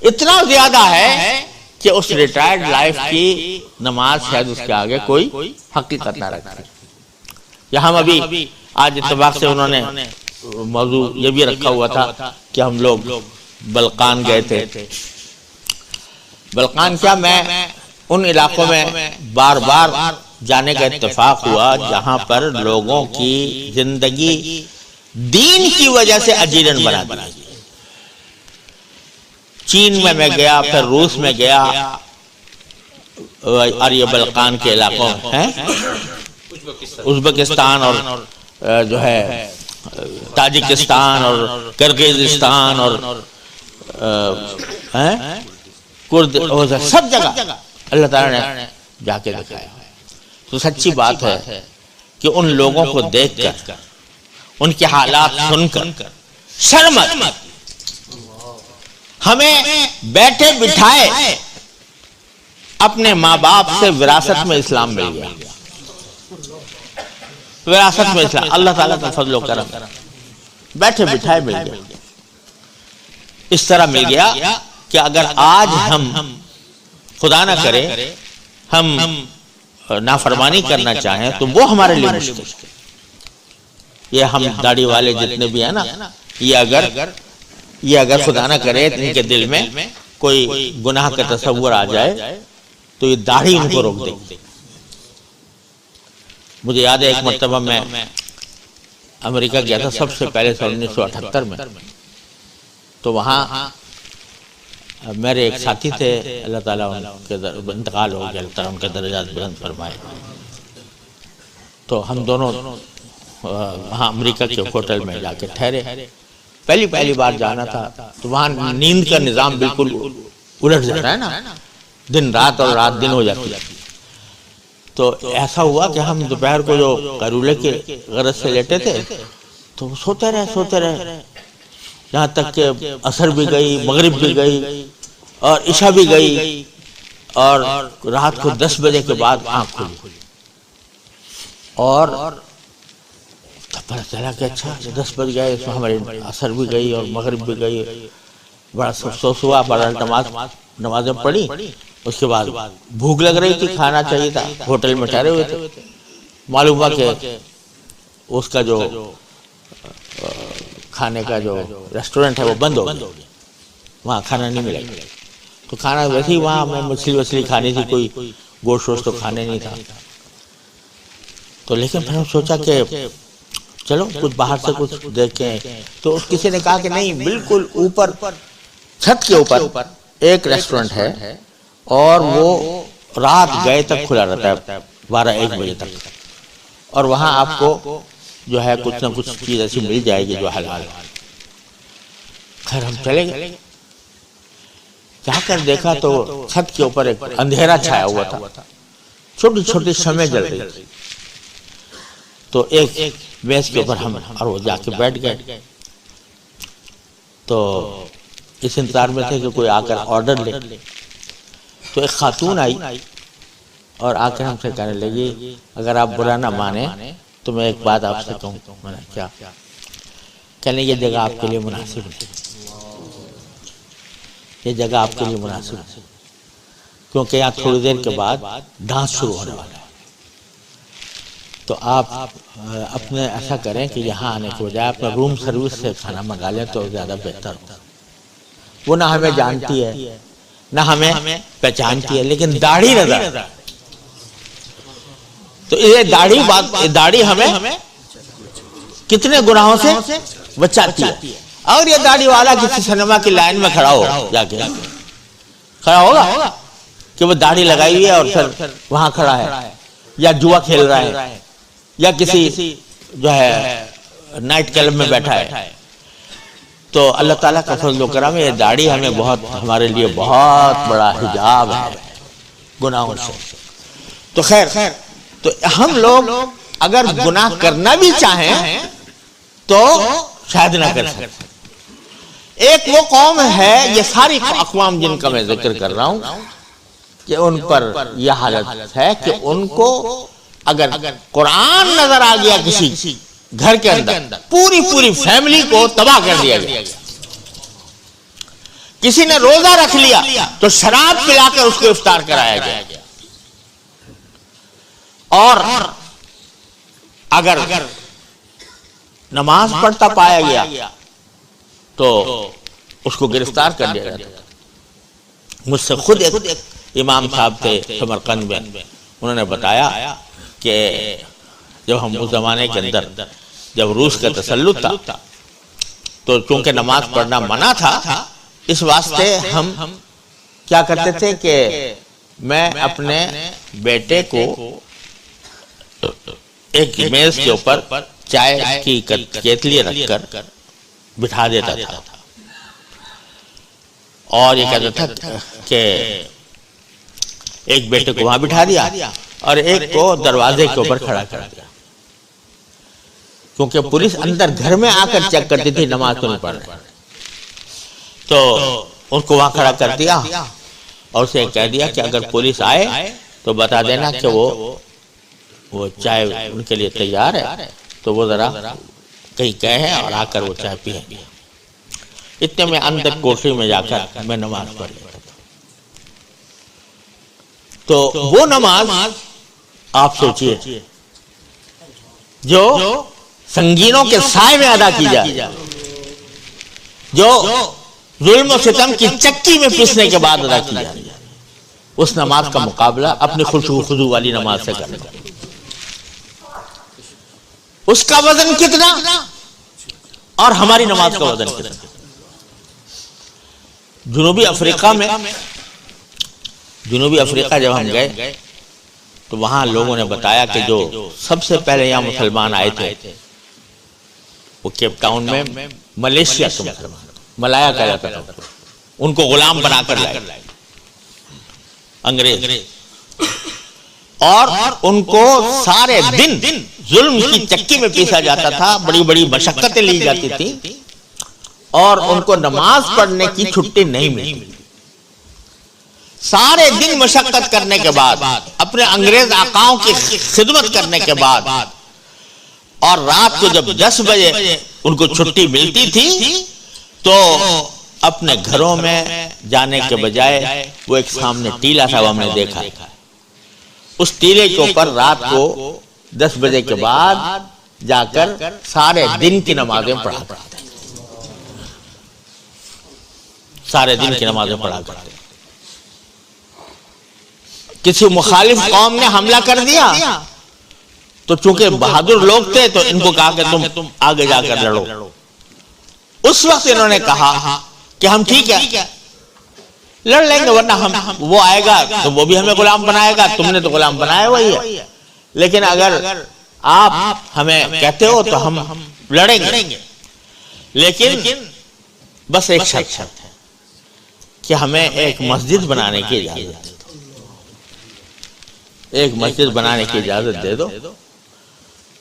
اتنا زیادہ ہے کہ اس ریٹائرڈ لائف کی نماز شاید اس کے آگے کوئی حقیقت نہ رکھتی. یا ہم ابھی آج اتفاق سے انہوں نے موضوع یہ بھی رکھا ہوا تھا کہ ہم لوگ بلقان گئے تھے. بلقان کیا، میں ان علاقوں میں بار بار جانے کا اتفاق ہوا جہاں پر لوگوں کی زندگی دین کی وجہ سے اجیرن بنا دی. چین میں گیا، پھر روس میں گیا، اور یہ بلقان کے علاقوں میں ازبکستان اور جو ہے تاجکستان اور کرغزستان اور کرد، سب جگہ اللہ تعالیٰ نے جا کے دکھایا. تو سچی بات ہے کہ ان لوگوں کو دیکھ کر، ان کے حالات سن کر شرم ہمیں بیٹھے بٹھائے اپنے ماں باپ سے وراثت میں اسلام مل گیا. وراثت میں اسلام اللہ تعالیٰ کا فضل و کرم، بیٹھے بٹھائے مل گیا. اس طرح مل گیا کہ اگر آج ہم خدا نہ کرے ہم نافرمانی کرنا چاہیں تو وہ ہمارے لیے مشکل ہے. یہ ہم داڑھی والے جتنے بھی ہیں نا، یہ اگر خدا نہ کرے ان کے دل میں کوئی گناہ کا تصور آ جائے تو یہ داڑھی ان کو روک دے. مجھے یاد ہے ایک مرتبہ میں امریکہ گیا تھا سب سے پہلے 1978 میں. تو وہاں میرے ایک ساتھی تھے، اللہ تعالیٰ ان کے انتقال ہو گیا، اللہ تعالیٰ ان کے درجات بلند فرمائے. تو ہم دونوں وہاں امریکہ کے ہوٹل میں جا کے ٹھہرے. پہلی بار جانا تھا تو وہاں نیند کا نظام بالکل الٹ جاتا ہے نا، دن رات اور رات دن ہو جاتی ہے. تو ایسا ہوا کہ ہم دوپہر کو جو قیلولے کے غرض سے لیٹے تھے تو سوتے رہے یہاں تک کہ عصر بھی گئی، مغرب بھی گئی اور عشاء بھی گئی، اور رات کو 10 بجے کے بعد آنکھ کھلی اور پتہ چلا کہ اچھا 10 بج گئے، اس میں ہماری عصر بھی گئی اور مغرب بھی گئی. بڑا افسوس ہوا، بڑا نمازیں پڑھی. اس کے بعد بھوک لگ رہی تھی، کھانا چاہیے تھا، ہوٹل میں ٹھہرے ہوئے تھے. معلوم ہوا کہ اس کا جو کھانے کا جو ریسٹورنٹ ہے وہ بند ہو گیا، وہاں کھانا نہیں ملے. تو کھانا ویسے ہی وہاں ہمیں مچھلی کھانی تھی، کوئی گوشت ووشت تو کھانے نہیں تھا. تو لیکن پھر ہم سوچا کہ چلو کچھ باہر سے کچھ دیکھیں. تو کسی نے کہا کہ نہیں، بالکل اوپر چھت کے اوپر ایک ریسٹورنٹ ہے اور وہ رات گئے تک کھلا رہتا ہے 12-1 بجے تک، اور وہاں آپ کو جو ہے کچھ نہ کچھ چیز ایسی مل جائے گی جو حلال ہے۔ خیر ہم چلے گئے، جا کر دیکھا تو چھت کے اوپر ایک اندھیرا چھایا ہوا تھا، چھوٹی چھوٹی شمع جل رہی تھی۔ تو ایک میز کے اوپر ہم اور وہ جا کے بیٹھ گئے، تو اس انتظار میں تھے کہ کوئی آ کر آرڈر لے۔ تو ایک خاتون آئی اور آ کر ہم سے کہنے لگی اگر آپ برا نہ مانیں تو میں ایک بات آپ سے کہوں۔ میں نے کیا؟ کہنے یہ جگہ آپ کے لیے مناسب نہیں، یہ جگہ آپ کے لیے مناسب نہیں، کیونکہ یہاں تھوڑی دیر کے بعد ڈانس شروع ہونے والا ہے۔ تو آپ اپنے ایسا کریں کہ یہاں آنے کے بجائے اپنے روم سروس سے کھانا منگا لیں تو زیادہ بہتر ہو۔ وہ نہ ہمیں جانتی ہے نہ ہمیں پہچانتی ہے، لیکن داڑھی نظر، تو یہ داڑھی ہمیں کتنے گناہوں سے بچاتی ہے۔ اور یہ داڑھی والا کسی سنیما کی لائن میں کھڑا ہو، جا کے کھڑا ہوگا کہ وہ داڑھی لگائی ہوئی ہے اور پھر وہاں کھڑا ہے، یا جوا کھیل رہا ہے، یا کسی جو ہے نائٹ کلب میں بیٹھا ہے۔ تو اللہ تعالیٰ کا فضل و کرم ہے، یہ داڑھی ہمیں ہمارے لیے بہت بڑا حجاب ہے گناہوں سے۔ تو خیر، تو ہم لوگ اگر گناہ کرنا بھی چاہیں تو شاید نہ کر سکیں۔ ایک وہ قوم ہے، یہ ساری اقوام جن کا میں ذکر کر رہا ہوں، کہ ان پر یہ حالت ہے کہ ان کو اگر قرآن نظر آ گیا کسی گھر کے اندر، پوری فیملی کو تباہ کر دیا گیا۔ کسی نے روزہ رکھ لیا تو شراب پلا کر اس کو افطار کرایا گیا، اور اگر نماز پڑھتا پایا گیا تو اس کو گرفتار کر لیا جاتا۔ مجھ سے خود ایک امام صاحب تھے سمرقند میں، انہوں نے بتایا کہ جب ہم اس زمانے کے اندر جب روس کا تسلط تھا تو چونکہ نماز پڑھنا منع تھا، اس واسطے ہم کیا کرتے تھے کہ میں اپنے بیٹے کو ایک میز کے اوپر چائے کی کیتلی رکھ کر بٹھا دیتا تھا، اور یہ کہتا تھا کہ ایک بیٹے کو وہاں بٹھا دیا اور ایک کو دروازے کے اوپر کھڑا کر دیا، کیونکہ پولیس اندر گھر میں آ کر چیک کرتی تھی نماز کو نہیں پڑھ رہے، تو ان کو وہاں کھڑا کر دیا اور اسے کہہ دیا کہ اگر پولیس آئے تو بتا دینا کہ وہ چائے ان کے لیے تیار ہے، تو وہ ذرا کہیں گئے ہیں اور آ کر وہ چائے پیئیں گے۔ اتنے میں اندر کوٹری میں جا کر میں نماز پڑھ لیتا تھا۔ تو وہ نماز آپ سوچئے جو سنگینوں کے سائے میں ادا کی جائے، جو ظلم و ستم کی چکی میں پیسنے کے بعد ادا کی جائے، اس نماز کا مقابلہ اپنی خشوع و خضوع والی نماز سے کرنے کا۔ اس کا وزن کتنا اور ہماری نماز کا وزن کتنا۔ جنوبی افریقہ جب ہم گئے تو وہاں لوگوں نے بتایا کہ جو سب سے پہلے یہاں مسلمان آئے تھے وہ کیپ ٹاؤن میں ملیشیا کے مسلمان، ملایا کہا جاتا تھا، ان کو غلام بنا کر لائے انگریز، اور ان کو سارے دن ظلم کی چکی میں پیسا جاتا تھا، بڑی بڑی مشقتیں لی جاتی تھی، اور ان کو نماز پڑھنے کی چھٹی نہیں ملتی۔ سارے دن مشقت کرنے کے بعد، اپنے انگریز آقاؤں کی خدمت کرنے کے بعد، اور رات کو جب 10 بجے ان کو چھٹی ملتی تھی تو اپنے گھروں میں جانے کے بجائے وہ ایک سامنے ٹیلا تھا، وہ ہم نے دیکھا، اس ٹیلے کے اوپر رات کو 10 بجے کے بعد جا کر سارے دن کی نمازیں پڑھا کرتے، سارے دن کی نمازیں پڑھا کرتے۔ کسی مخالف قوم نے حملہ کر دیا تو چونکہ بہادر لوگ تھے تو ان کو کہا کہ تم آگے جا کر لڑو۔ اس وقت انہوں نے کہا کہ ہم ٹھیک ہے، لڑ لیں گے، ورنہ ہم وہ آئے گا تو وہ بھی ہمیں غلام بنائے گا، تم نے تو غلام بنایا وہی ہے. لیکن اگر آپ ہمیں کہتے ہو تو ہم لڑیں گے، لیکن بس ایک شرط ہے کہ ہمیں ایک مسجد بنانے کی اجازت دے دو، ایک مسجد بنانے کی اجازت دے دو.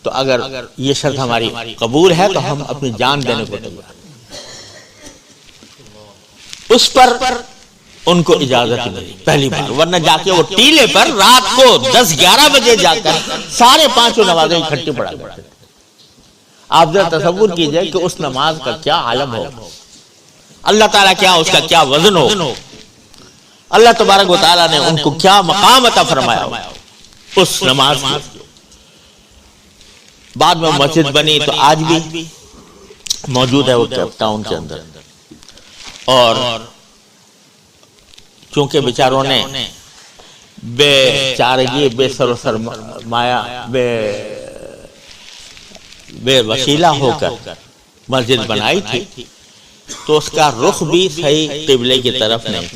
تو اگر یہ شرط ہماری قبول ہے تو ہم اپنی جان دینے کو تیار ہیں. اس پر ان کو اجازت ملی پہلی بار، ورنہ جا کے وہ ٹیلے پر رات کو 10-11 بجے جا کر سارے پانچوں نمازیں اکٹھی پڑھا کرتے تھے. آپ ذرا تصور کیجئے کہ اس نماز کا کیا عالم ہو، اللہ تعالیٰ کیا اس کا کیا وزن ہو، اللہ تبارک و تعالیٰ نے ان کو کیا مقام عطا فرمایا ہو اس نماز کی. بعد میں مسجد بنی تو آج بھی موجود ہے وہ کیپ ٹاؤن کے اندر. اور چونکہ بیچاروں نے بے چارگی، بے سر و سرمایہ، بے وسیلہ ہو کر مسجد بنائی تھی، تو اس کا رخ بھی صحیح قبلے کی طرف نہیں،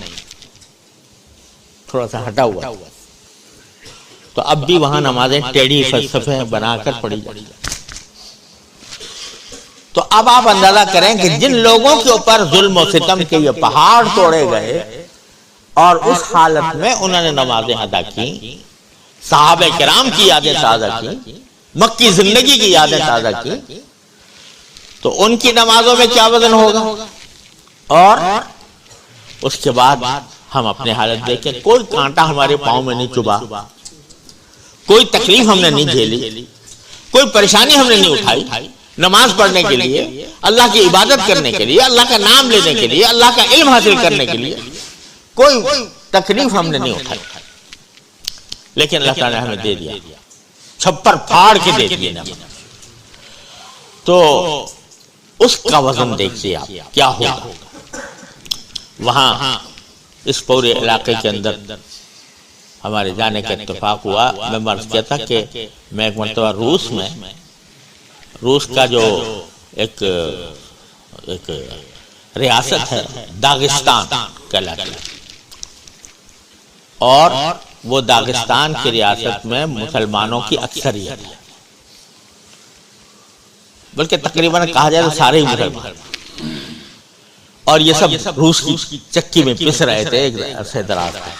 تھوڑا سا ہٹا ہوا. تو اب بھی وہاں نمازیں ٹیڑھی فلسفے بنا کر پڑھی جاتی. تو اب آپ اندازہ کریں کہ جن لوگوں کے اوپر ظلم و ستم کے یہ پہاڑ توڑے گئے اور اس حالت میں انہوں نے نمازیں ادا کی، صحابہ کرام کی یادیں تازہ کی، مکی زندگی کی یادیں تازہ کی، تو ان کی نمازوں میں کیا وزن ہوگا. اور اس کے بعد ہم اپنے حالت دیکھیں، کوئی کانٹا ہمارے پاؤں میں نہیں چبھا، کوئی تکلیف ہم نے نہیں جھیلی، کوئی پریشانی ہم نے نہیں اٹھائی. نماز پڑھنے کے لیے، اللہ کی عبادت کرنے کے لیے، اللہ کا نام لینے کے لیے، اللہ کا علم حاصل کرنے کے لیے کوئی تکلیف ہم نے نہیں اٹھائی. لیکن اللہ تعالیٰ نے ہمیں دے دیا، چھپر پھاڑ کے دے دیا. تو اس کا وزن دیکھیے آپ کیا ہوگا. وہاں اس پورے علاقے کے اندر ہمارے جانے کا اتفاق ہوا. میں مرض کیا تھا کہ میں ایک مرتبہ روس کا جو ایک ریاست ہے داغستان کہلاتی ہے، اور وہ داغستان کی ریاست میں مسلمانوں کی اکثریت ہے، بلکہ تقریباً کہا جائے تو سارے ہی مسلمان، اور یہ سب روس کی چکی میں پس رہے تھے ایک عرصے دراز کا.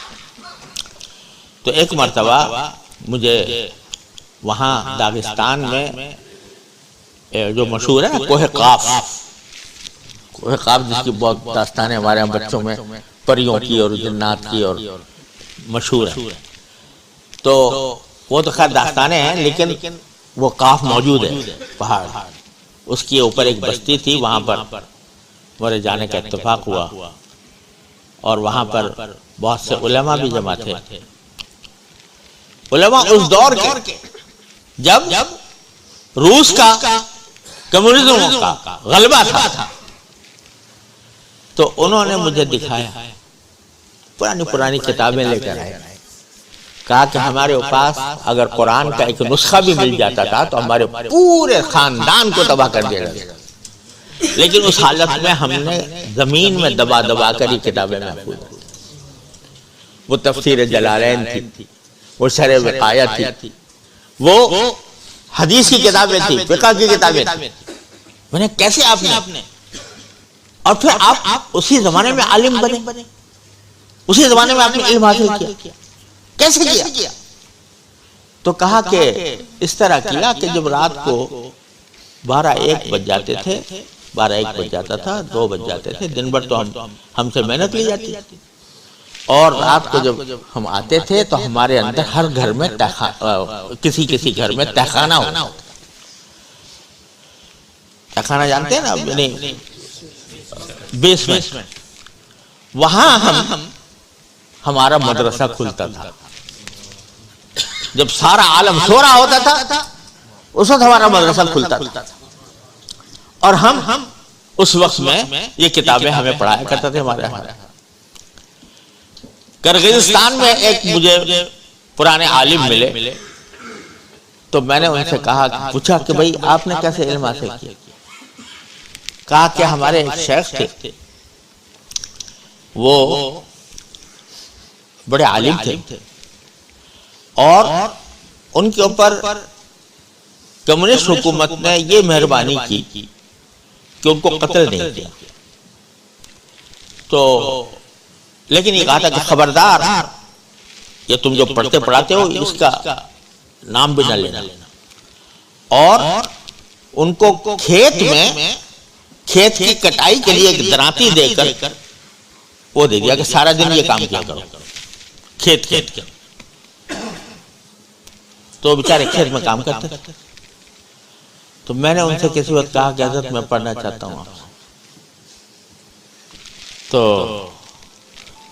تو ایک مرتبہ مجھے وہاں داغستان میں جو مشہور ہے نا کوہ قاف جس کی بہت داستانیں ہمارے ہم بچوں میں پریوں کی اور جنات کی اور مشہور ہے. تو وہ تو خیر داستانیں ہیں، لیکن وہ قاف موجود ہے پہاڑ، اس کے اوپر ایک بستی تھی. وہاں پر میرے جانے کا اتفاق ہوا، اور وہاں پر بہت سے علماء بھی جمع تھے. علماء اس دور کے جب روس کا کمیونزم کا غلبہ تھا، تو انہوں نے مجھے دکھایا، پرانی کتابیں لے کر آئے، کہا کہ ہمارے پاس اگر قرآن کا ایک نسخہ بھی مل جاتا تھا تو ہمارے پورے خاندان کو تباہ کر دیا جاتا. لیکن اس حالت میں ہم نے زمین میں دبا کر یہ کتابیں محفوظ کی. وہ تفسیر جلالین تھی، وہ شرح وقایہ تھی، وہ حدیث کی کتابیں تھی، فقہ کی کتابیں تھی. میں نے کیسے آپ نے، اور پھر آپ اسی زمانے میں عالم بنے، اسی زمانے میں آپ نے علم حاصل کیا، کیسے کیا؟ تو کہا کہ اس طرح کیا کہ جب رات کو 12-1 بج جاتے تھے، 12-1 بج جاتا تھا، 2 بج جاتے تھے، دن بھر تو ہم سے محنت لی جاتی، اور رات کو جب ہم آتے تھے تو ہمارے اندر ہر گھر میں کسی گھر میں تہخانہ ہوتا. تہخانہ جانتے ہیں نا، یعنی بیسمنٹ. وہاں ہمارا مدرسہ کھلتا تھا. جب سارا عالم سو رہا ہوتا تھا اس وقت ہمارا مدرسہ کھلتا تھا، اور ہم اس وقت میں یہ کتابیں ہمیں پڑھایا کرتے تھے. ہمارے کرغزستان میں ایک مجھے پرانے عالم ملے، تو میں نے ان سے پوچھا کہ بھئی آپ نے کیسے علم حاصل کیا؟ کہا کہ ہمارے ایک شیخ تھے، وہ بڑے عالم تھے، اور ان کے اوپر کمیونسٹ حکومت نے یہ مہربانی کی کہ ان کو قتل نہیں کیا، تو لیکن یہ کہا تھا کہ خبردار یہ تم جو پڑھتے پڑھاتے ہو اس کا نام بھی نہ لینا، اور ان کو کھیت کی کٹائی کے لیے ایک دراتی دے کر وہ دے دیا کہ سارا دن یہ کام کیا کرو کھیت کے، تو بیچارے کھیت میں کام کرتے تھے۔ تو میں نے ان سے کسی وقت کہا کہ حضرت میں پڑھنا چاہتا ہوں آپ سے، تو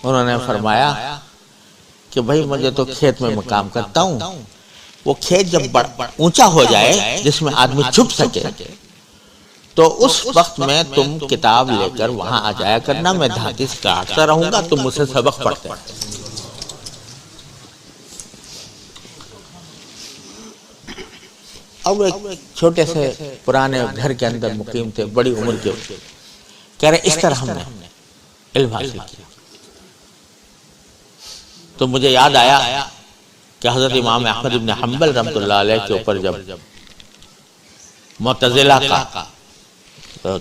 انہوں نے فرمایا کہ بھائی مجھے تو کھیت میں کام کرتا ہوں، وہ کھیت جب اونچا ہو جائے جس میں آدمی چھپ سکے تو اس وقت میں تم کتاب لے کر وہاں آ جایا کرنا، میں دھاتی سے کاٹتا رہوں گا، تم مجھ سے سبق پڑھتے ہیں۔ اب ایک چھوٹے سے پرانے گھر کے اندر مقیم تھے، بڑی عمر کے، کہہ رہے اس طرح ہم نے علم حاصل کیا۔ تو مجھے یاد آیا کہ حضرت امام احمد بن حنبل رحمۃ اللہ علیہ کے اوپر جب معتزلہ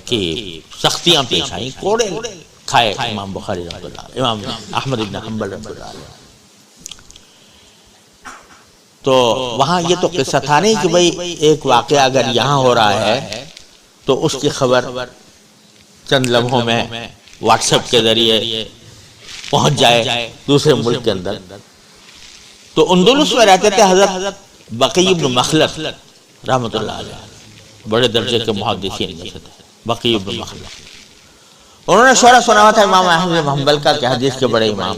کی سختیاں پیش آئیں، کوڑے کھائے امام بخاری رحمۃ اللہ علیہ، امام احمد بن حنبل رحمۃ اللہ علیہ، تو وہاں یہ تو قصہ تھا نہیں کہ بھئی ایک واقعہ اگر یہاں ہو رہا ہے تو اس کی خبر چند لمحوں میں واٹس ایپ کے ذریعے پہنچ جائے دوسرے ملک کے اندر۔ تو اندلس میں رہتے تھے حضرت بقی بن مخلد رحمۃ اللہ علیہ، بڑے درجے کے محدثین میں سے تھے بقی بن مخلد۔ انہوں نے شعرا سنا ہوا تھا امام احمد بن حنبل کا کہ حدیث کے بڑے امام،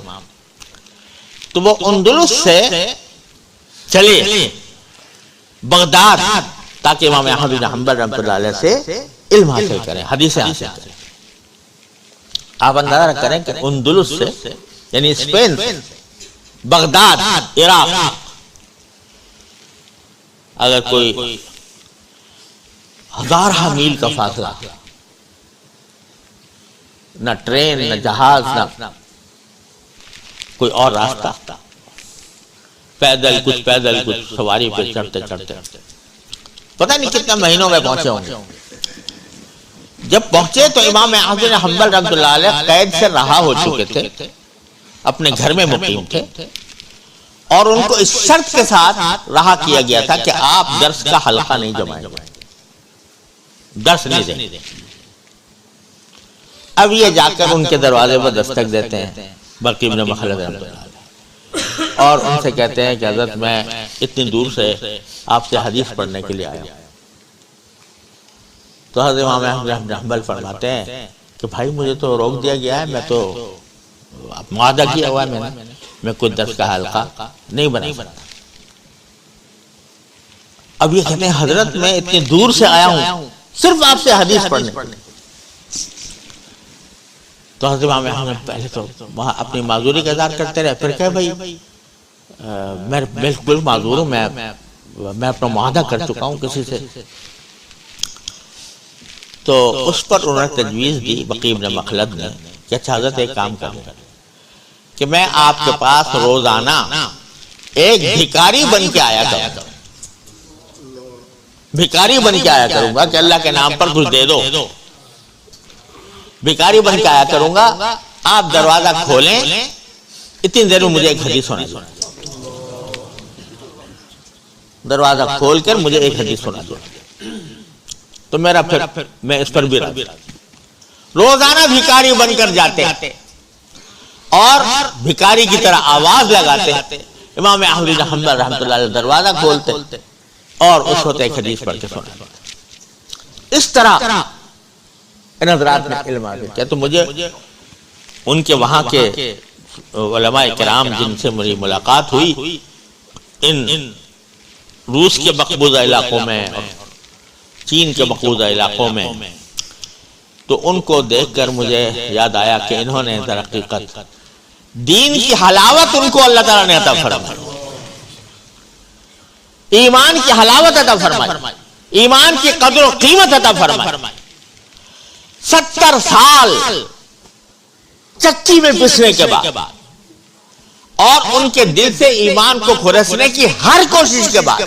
تو وہ اندلس سے چلے بغداد تاکہ امام احمد بن حنبل رحمۃ اللہ علیہ سے علم حاصل کریں، حدیثیں حاصل کریں۔ آپ اندازہ کریں کہ اندلس سے یعنی اسپین سے بغداد عراق اگر کوئی ہزارہ میل کا فاصلہ، نہ ٹرین نہ جہاز نہ کوئی اور راستہ، پیدل کچھ سواری پہ چڑھتے پتہ نہیں کتنے مہینوں میں پہنچے ہوں گے۔ جب پہنچے تو امام احمد بن حنبل رحمۃ اللہ علیہ قید سے رہا ہو چکے تھے، اپنے گھر میں مقیم تھے، اور ان کو اس شرط کے ساتھ رہا کیا گیا تھا کہ آپ درس کا حلقہ نہیں جمائیں گے، درس نہیں دیں گے۔ اب یہ جا کر ان کے دروازے پر دستک دیتے ہیں بقی بن مخلد رحمۃ اللہ علیہ، اور ان سے کہتے ہیں کہ حضرت میں اتنی دور سے آپ سے حدیث پڑھنے کے لیے آیا ہوں۔ تو حضرت امام احمد بن حنبل فرماتے ہیں کہ بھائی مجھے تو روک دیا گیا ہے، میں تو معاہدہ کیا ہوا ہے میں کوئی درس کا حلقہ نہیں بنا سکتا۔ اب یہ کہتے ہیں حضرت میں اتنی دور سے آیا ہوں صرف آپ سے حدیث پڑھنے۔ تو حضرت امام احمد پہلے تو وہاں اپنی معذوری کا اظہار کرتے رہے، پھر کہے بھائی میں بالکل معذور ہوں، میں اپنا معاہدہ کر چکا ہوں کسی سے۔ تو اس پر انہوں نے تجویز دی بقی بن مخلد نے کہ اچھا حضرت ایک کام کریں کہ میں آپ کے پاس روزانہ ایک بھکاری بن کے آیا کروں گا، بھکاری بن کے آیا کروں گا کہ اللہ کے نام پر کچھ دے دو، بھکاری بن کے آیا کروں گا، آپ دروازہ کھولیں، اتنی دیر میں مجھے ایک حدیث سنا دو، دروازہ کھول کر مجھے ایک حدیث سنا دو، تو میرا پھر میں اس پر بھی راضی۔ روزانہ بھکاری بن کر جاتے اور بھکاری کی طرح آواز لگاتے، امام احمد بن حنبل رحمۃ اللہ علیہ دروازہ کھولتے اور اس وقت ایک حدیث پڑھ کے سنا۔ اس طرح ان حضرات نے علم حاصل کیا۔ تو مجھے ان کے وہاں کے علماء کرام جن سے میری ملاقات ہوئی ان روس کے مقبوضہ علاقوں میں اور چین کے مقبوضہ علاقوں میں، تو ان کو دیکھ کر مجھے یاد آیا کہ انہوں نے در حقیقت دین کی حلاوت ان کو اللہ تعالیٰ نے عطا فرمائی، ایمان کی حلاوت عطا فرمائی، ایمان کی قدر و قیمت عطا فرمائی۔ 70 سال چکی میں پسنے کے بعد اور ان کے دل سے ایمان کو کھرسنے کی ہر کوشش کے بعد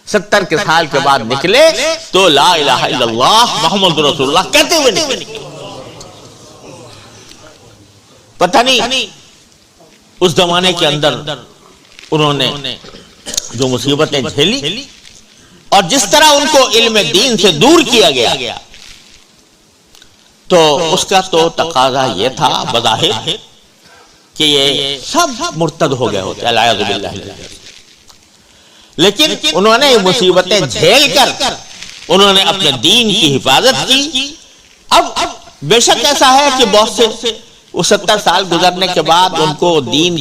70 کے سال کے بعد نکلے تو لا الہ الا اللہ محمد رسول اللہ کہتے ہوئے نکلے. پتہ نہیں اس زمانے کے اندر انہوں نے جو مصیبتیں جھیلی اور جس طرح ان کو علم دین سے دور کیا گیا تو اس کا تو تقاضا یہ تھا بظاہر کہ یہ سب مرتد ہو گئے ہوتے العیاذ باللہ. لیکن انہوں نے مصیبتیں جھیل کر انہوں نے اپنے دین کی حفاظت کی. اب بے شک ایسا ہے کہ بہت سے وہ 70 سال گزرنے کے بعد ان کو دین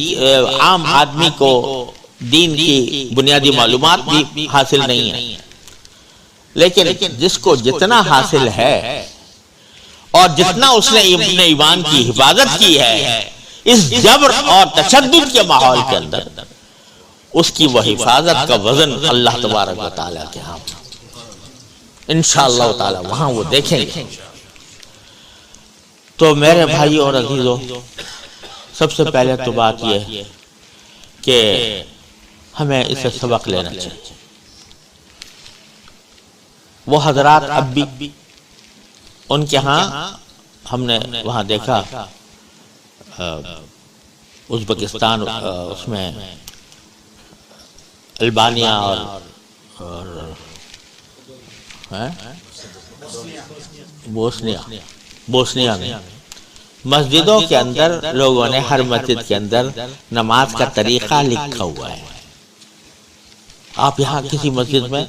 عام آدمی کو دین کی بنیادی معلومات بھی حاصل نہیں ہے. لیکن جس کو جتنا حاصل ہے اور جتنا اس نے اپنے ایمان کی حفاظت کی ہے اس جبر اور تشدد کے ماحول کے اندر اس کی وہ حفاظت کا وزن اللہ تبارک و تعالیٰ کے ہاں انشاءاللہ تعالی وہاں وہ دیکھیں گے. تو میرے بھائی اور عزیزوں، سب سے پہلے تو بات یہ کہ ہمیں اسے سبق لینا چاہیے. وہ حضرات اب بھی ان کے ہاں ہم نے وہاں دیکھا ازبکستان اس میں البانیا اور بوسنیا میں مسجدوں کے اندر لوگوں نے ہر مسجد کے اندر نماز کا طریقہ لکھا ہوا ہے. آپ یہاں کسی مسجد میں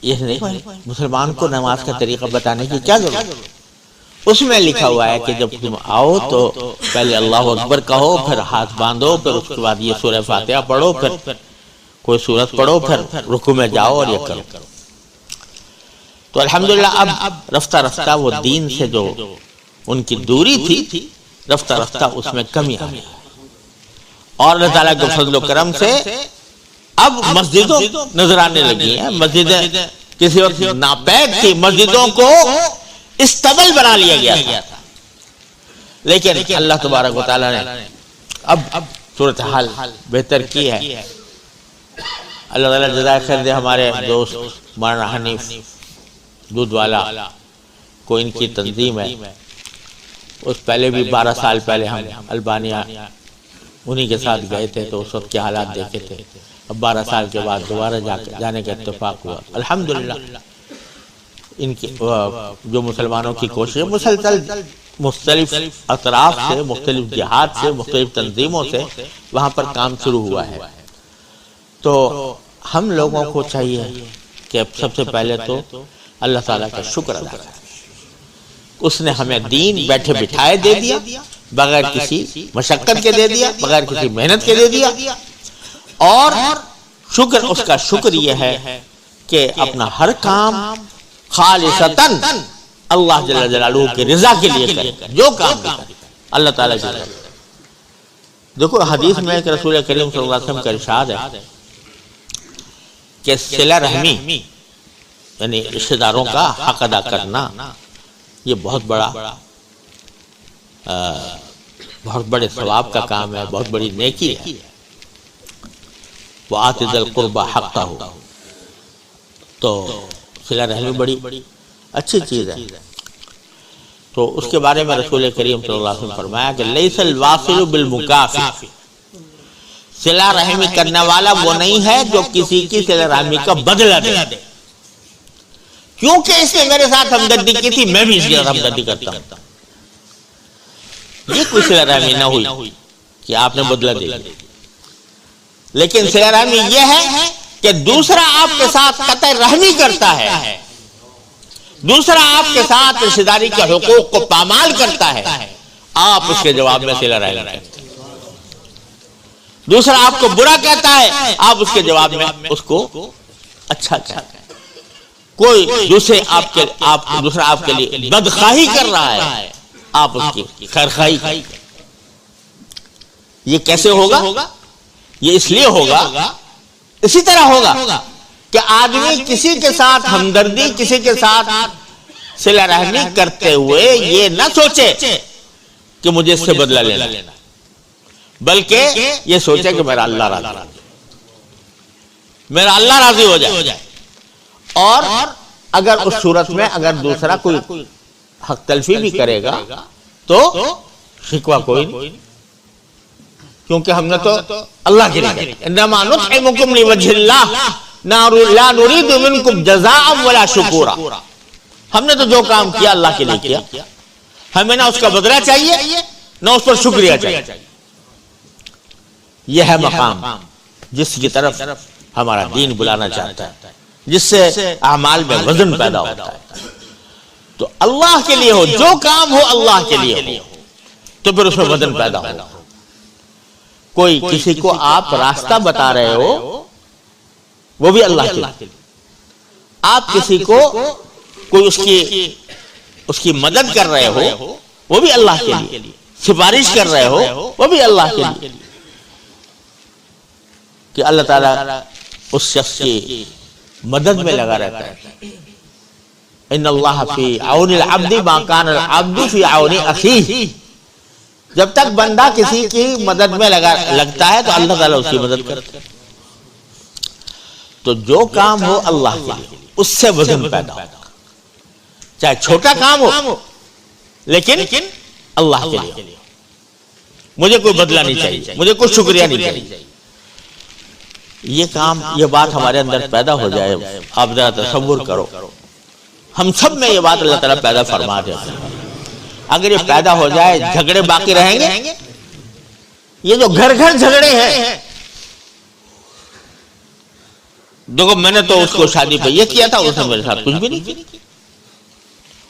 یہ نہیں مسلمان کو نماز کا طریقہ بتانے کی کیا ضرورت؟ اس میں لکھا ہوا ہے کہ جب تم آؤ تو پہلے اللہ اکبر کہو، پھر ہاتھ باندھو، پھر اس کے بعد یہ سورہ فاتحہ پڑھو، پھر کوئی سورت پڑھو، پھر رکوع میں جاؤ اور یہ کرو. تو الحمدللہ اب رفتہ رفتہ وہ دین سے جو ان کی دوری تھی رفتہ رفتہ اس میں کمی آ گئی اور اللہ تعالیٰ کے فضل و کرم سے اب مسجدوں نظر آنے لگی ہیں. مسجدیں کسی وقت ناپید تھی، مسجدوں کو استبل بنا لیا گیا تھا. لیکن اللہ تبارک و تعالیٰ نے اب صورتحال بہتر کی ہے. اللہ تعالیٰ جزائے خیر دے. ہمارے دوست مولانا حنیف دودھ والا کو ان کی تنظیم ہے. اس پہلے بھی 12 سال پہلے ہم البانیا انہی کے ساتھ گئے تھے تو اس وقت کے حالات دیکھے تھے. اب 12 سال کے بعد دوبارہ جانے کا اتفاق ہوا. الحمدللہ ان کی جو مسلمانوں کی کوشش مسلسل مختلف اطراف سے، مختلف جہات سے، مختلف تنظیموں سے وہاں پر کام شروع ہوا ہے. تو ہم لوگوں کو چاہیے کہ سب سے پہلے تو اللہ تعالیٰ کا شکر ادا کریں. اس نے ہمیں دین بیٹھے بٹھائے دے دیا، بغیر کسی مشقت کے دے دیا، بغیر کسی محنت کے دے دیا. اور شکر اس کا شکر یہ ہے کہ اپنا ہر کام خالصتاً اللہ جل جلالہ کی رضا کے لیے کرے. جو کام کرے اللہ تعالیٰ کی رضا. دیکھو حدیث میں کہ رسول کریم صلی اللہ علیہ وسلم کا ارشاد ہے کہ صلہ رحمی یعنی رشتہ داروں کا حق ادا کرنا یہ بہت بڑے ثواب کا کام ہے، بہت بڑی نیکی ہے. وَآتِ ذِی الْقُرْبَىٰ حَقَّهُ. تو صلہ رحمی بڑی اچھی چیز ہے. تو اس کے بارے میں رسول کریم صلی اللہ علیہ وسلم فرمایا کہ لیس الواصل بالمکافئ. صلہ رحمی کرنے والا وہ نہیں ہے جو کسی کی صلہ رحمی کا بدلہ دے. کیونکہ اس نے میرے ساتھ ہمدردی کی تھی میں بھی اس کے ساتھ ہمدردی کرتا ہوں. یہ کوئی صلہ رحمی نہ ہوئی کہ آپ نے بدلہ دے دیا. لیکن صلہ رحمی یہ ہے کہ دوسرا آپ کے ساتھ قطع رحمی کرتا ہے، دوسرا آپ کے ساتھ رشتہ داری کے حقوق کو پامال کرتا ہے، آپ اس کے جواب میں صلہ رحمی کرتے ہیں. دوسرا آپ کو برا کہتا ہے، آپ اس کے جواب میں اس کو اچھا کہتے ہیں. کوئی دوسرا آپ کے لیے بدخواہی کر رہا ہے، آپ اس کی خیرخواہی کریں. یہ کیسے ہوگا؟ یہ اس لیے ہوگا، اسی طرح ہوگا کہ آدمی کسی کے ساتھ ہمدردی، کسی کے ساتھ صلہ رحمی کرتے ہوئے یہ نہ سوچے کہ مجھے اس سے بدلہ لینا. بلکہ یہ سوچے کہ میرا اللہ راضی ہو، میرا اللہ راضی ہو جائے. اور اگر اس صورت میں اگر دوسرا کوئی حق تلفی بھی کرے گا تو شکوہ کوئی نہیں، کیونکہ ہم نے تو اللہ کے لیے انما نطعمکم لوجہ اللہ لا نريد منکم جزاء ولا شکورا. ہم نے تو جو کام کیا اللہ کے لیے کیا، ہمیں نہ اس کا بدلہ چاہیے نہ اس پر شکریہ چاہیے. یہ ہے مقام جس کی طرف ہمارا دین بلانا چاہتا ہے، جس سے اعمال میں وزن پیدا ہوتا ہے. تو اللہ کے لیے ہو، جو کام ہو اللہ کے لیے ہو تو پھر اس میں وزن پیدا ہو. کوئی کسی کو آپ راستہ بتا رہے ہو وہ بھی اللہ کے لیے، آپ کسی کو کوئی اس کی مدد کر رہے ہو وہ بھی اللہ کے لیے، سفارش کر رہے ہو وہ بھی اللہ کے لیے، کہ اللہ تعالیٰ اس شخص کی مدد میں لگا رہتا ہے. ان اللہ فی عون العبد ما کان العبد فی عون اخیہ. جب تک بندہ کسی کی مدد میں لگتا ہے تو اللہ تعالیٰ اس کی مدد کرتا ہے. تو جو کام ہو اللہ کے لیے اس سے وزن پیدا ہو، چاہے چھوٹا کام ہو لیکن اللہ کے لیے. مجھے کوئی بدلہ نہیں چاہیے، مجھے کوئی شکریہ نہیں چاہیے. یہ کام، یہ بات ہمارے اندر پیدا ہو جائے. آپ ذرا تصور کرو، ہم سب میں یہ بات اللہ تعالیٰ پیدا فرما دیتے ہیں. اگر یہ پیدا ہو جائے جھگڑے باقی رہیں گے. یہ جو گھر گھر جھگڑے ہیں، دیکھو میں نے تو اس کو شادی پہ یہ کیا تھا، اس نے میرے ساتھ کچھ بھی نہیں کیا.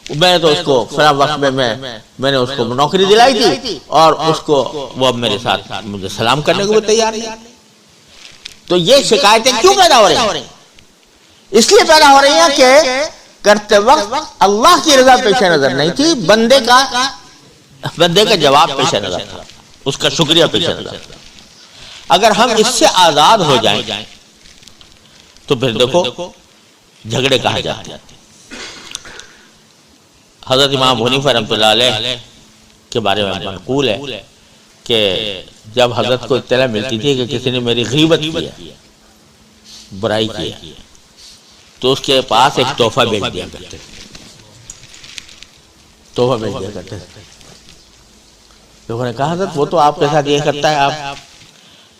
میں نے تو اس کو فلاں وقت میں نے اس کو نوکری دلائی تھی اور اس کو وہ اب میرے ساتھ مجھے سلام کرنے کو بھی تیار نہیں. تو یہ شکایتیں کیوں پیدا ہو رہی ہیں؟ اس لیے پیدا ہو رہی ہیں کہ کرتے وقت اللہ کی رضا پیش نظر نہیں تھی، بندے کا جواب پیش نظر تھا، اس کا شکریہ پیش نظر تھا. اگر ہم اس سے آزاد ہو جائیں تو پھر دیکھو جھگڑے کہاں جاتے ہیں. حضرت امام حنیفہ رحمۃ اللہ علیہ کے بارے میں منقول ہے کہ جب حضرت کو اطلاع ملتی تھی کہ کسی نے میری غیبت کی ہے، برائی کی ہے، تو اس کے پاس ایک تحفہ بھیج دیا کرتے تھے. لوگوں نے کہا حضرت وہ تو آپ کے ساتھ یہ کرتا ہے. آپ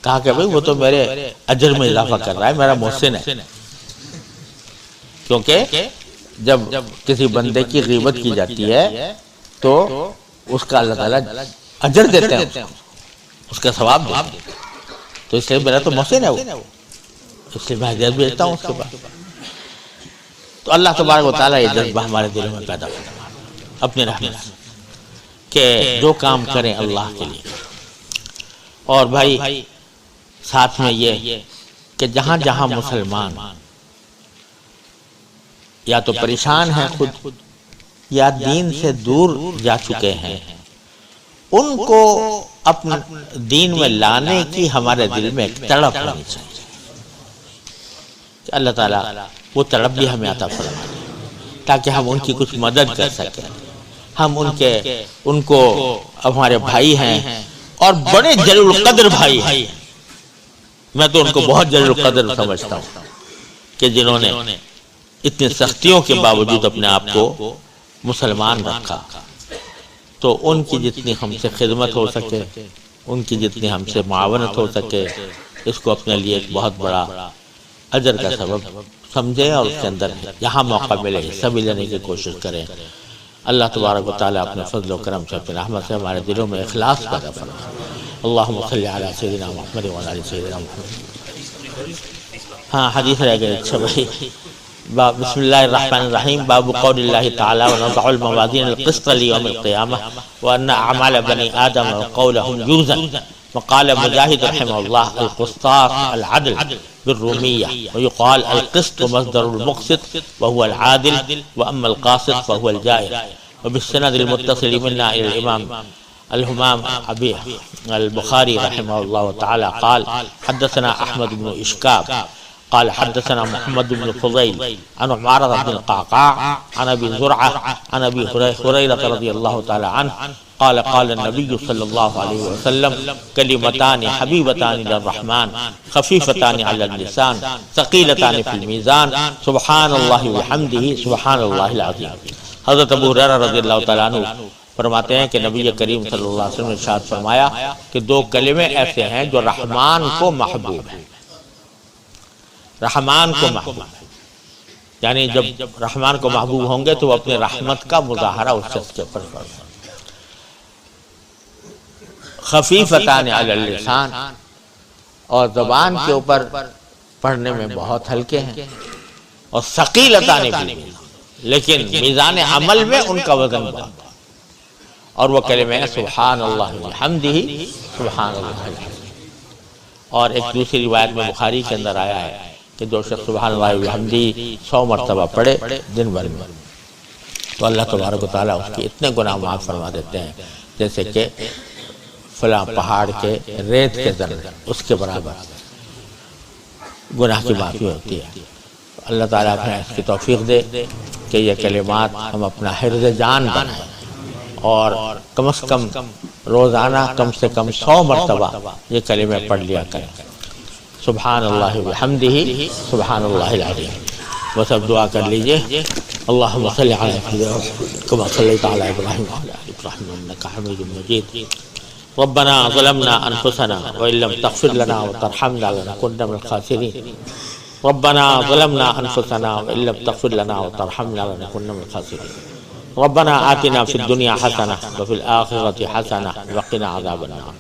کہا کہ بھئی وہ تو میرے اجر میں اضافہ کر رہا ہے، میرا محسن ہے. کیونکہ جب کسی بندے کی غیبت کی جاتی ہے تو اس کا اللہ تعالیٰ اجر دیتے ہیں، اس کا ثواب دیتے ہیں. تو اس لیے میرا تو محسن ہے وہ، اس لیے میں ہدیت بھیجتا ہوں اس کے پاس. تو اللہ تبارک و تعالیٰ یہ جذبہ ہمارے دلوں میں پیدا کرتا اپنے رحمت سے کہ جو کام کریں اللہ کے لیے. اور بھائی ساتھ میں یہ کہ جہاں جہاں مسلمان یا تو پریشان ہیں خود یا دین سے دور جا چکے ہیں، ان کو اپنے دین میں لانے کی ہمارے دل میں ایک تڑپ ہونی چاہیے کہ اللہ تعالیٰ وہ تڑپ بھی ہمیں عطا فرمائے تاکہ ہم ان کی کچھ مدد کر سکیں. ہم ان کو ہمارے بھائی ہیں اور بڑے جلیل القدر بھائی ہیں. میں تو ان کو بہت جلیل القدر سمجھتا ہوں کہ جنہوں نے اتنی سختیوں کے باوجود اپنے آپ کو مسلمان رکھا. تو ان کی جتنی ہم سے خدمت ہو سکے، ان کی جتنی ہم سے معاونت ہو سکے، اس کو اپنے لیے ایک بہت بڑا اجر کا سبب سمجھیں اور اس کے اندر جہاں موقع ملے حصہ بھی لینے کی کوشش کریں. اللہ تبارک و تعالیٰ اپنے فضل و کرم سے اپنے رحمت سے ہمارے دلوں میں اخلاص پیدا فرمائے. اللہم صلی علی سیدنا محمد وعلی آل سیدنا محمد. ہاں حدیث رہ گئی. اچھا بھائی، بسم اللہ الرحمن الرحیم. باب قول اللہ تعالی ونضع الموازین القسط لیوم القیامہ وان اعمال بنی آدم وقولهم یوزن. وقال مجاہد رحمہ اللہ القسطاس العدل بالرومیہ ويقال القسط مصدر المقسط وهو العادل واما القاسط فهو الجائر. وبالسند المتصل منا الى الامام الهمام ابي البخاري رحمه الله تعالى قال حدثنا احمد بن اشكاب قال حدثنا محمد بن فضيل عن عمارة بن القعقاع عن ابي زرعة عن ابي هريرة رضي الله تعالى عنه قال قال النبي صلى الله عليه وسلم كلمتان حبيبتان الى الرحمن خفيفتان على اللسان ثقيلتان في الميزان سبحان الله وبحمده سبحان الله العظيم۔ حضرت ابو ہریرہ رضی اللہ تعالیٰ عنہ فرماتے ہیں کہ نبی کریم صلی اللہ علیہ وسلم نے ارشاد فرمایا کہ دو کلمے ایسے ہیں جو رحمان کو محبوب ہیں، رحمان کو محبوب ہے، یعنی جب رحمان کو محبوب ہوں گے تو وہ اپنے رحمت کا مظاہرہ اس شخص کے اوپر کریں۔ خفیفتان علی اللسان، اور زبان کے اوپر پڑھنے میں بہت ہلکے ہیں، اور ثقیلتان فی المیزان، لیکن میزان عمل میں ان کا وزن بہت ہے، اور وہ کلمہ ہے سبحان اللہ وبحمدہ سبحان اللہ العظیم۔ اور ایک دوسری روایت میں بخاری کے اندر آیا ہے کہ جو شخص سبحان اللہ وبحمدہ 100 مرتبہ پڑھے دن بھر میں، تو اللہ تبارک و تعالیٰ اس کے اتنے گناہ معاف فرما دیتے ہیں جیسے کہ فلاں پہاڑ کے ریت کے ذرے اس کے برابر گناہ کی معافی ہوتی ہے۔ اللہ تعالیٰ ہمیں اس کی توفیق دے کہ یہ کلمات ہم اپنا حرز جان بنائیں، اور کم از کم روزانہ کم سے کم 100 مرتبہ یہ کلمے پڑھ لیا کریں، سبحان اللہ وبحمدہ سبحان اللہ العظیم۔ وہ سب دعا کر لیجئے۔ اللہم صلی علی محمد کما صلیت علی ابراہیم وعلی آل ابراہیم انک حمید مجید۔ ربنا ظلمنا انفسنا وان لم تغفر لنا وترحمنا لنكن من الخاسرین۔ ربنا ظلمنا انفسنا وان لم تغفر لنا وترحمنا لنكن من الخاسرین۔ ربنا آتنا في الدنيا حسنة وفي الآخرة حسنة وقنا عذاب النار۔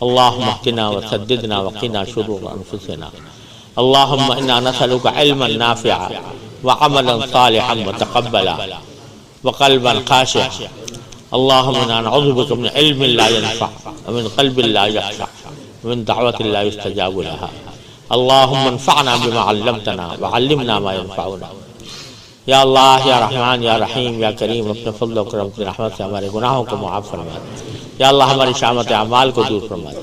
اللهم اهدنا وسددنا وقنا شرور أنفسنا۔ اللهم إنا نسألك علما نافعا وعملا صالحا متقبلا وقلبا خاشعا۔ اللهم إنا نعوذ بك من علم لا ينفع ومن قلب لا يخشع ومن دعوة لا يستجاب لها۔ اللهم انفعنا بما علمتنا وعلمنا ما ينفعنا۔ یا اللہ یا رحمان یا رحیم یا کریم، اپنے فضل و کرم کی رحمت سے ہمارے گناہوں کو معاف فرما دے۔ یا اللہ ہماری شامت اعمال کو دور فرما دے۔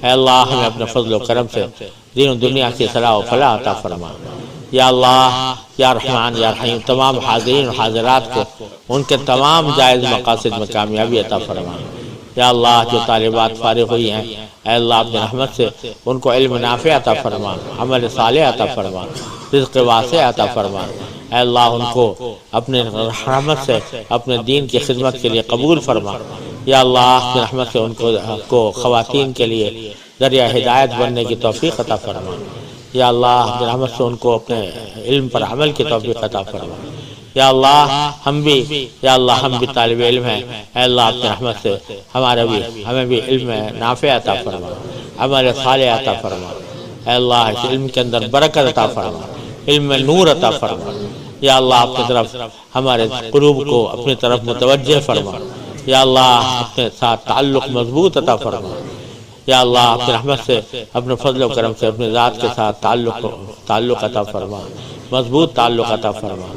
اے اللہ ہمیں اپنے فضل و کرم سے دین و دنیا کی صلاح و فلاح عطا فرما۔ یا اللہ یا رحمان یا رحیم، تمام حاضرین و حاضرات کو ان کے تمام جائز مقاصد میں کامیابی عطا فرما۔ یا اللہ جو طالبات فارغ ہوئی ہیں، اے اللہ اپنے رحمت سے ان کو علم نافع عطا فرما، عمل صالح عطا فرما، رزق واسع عطا فرما۔ اے اللہ ان کو اپنے رحمت سے اپنے دین کی خدمت کے لیے قبول فرما۔ یا اللہ اپنے رحمت سے ان کو خواتین کے لیے ذریعہ ہدایت بننے کی توفیق عطا فرما۔ یا اللہ اپنے رحمت سے ان کو اپنے علم پر عمل کی توفیق عطا فرما۔ یا اللہ ہم بھی طالب علم ہیں، اے اللہ اپنے رحمت سے ہمیں بھی علم نافع عطا فرما، عمل صالح عطا فرما۔ اے اللہ اس علم کے اندر برکت عطا فرما، علم میں نور عطا فرما۔ یا اللہ اپنے طرف ہمارے قلوب کو اپنی طرف متوجہ فرما۔ یا اللہ اپنے ساتھ تعلق مضبوط عطا فرما۔ یا اللہ اپنے رحمت سے اپنے فضل و کرم سے اپنے ذات کے ساتھ تعلق عطا فرما، مضبوط تعلق عطا فرما۔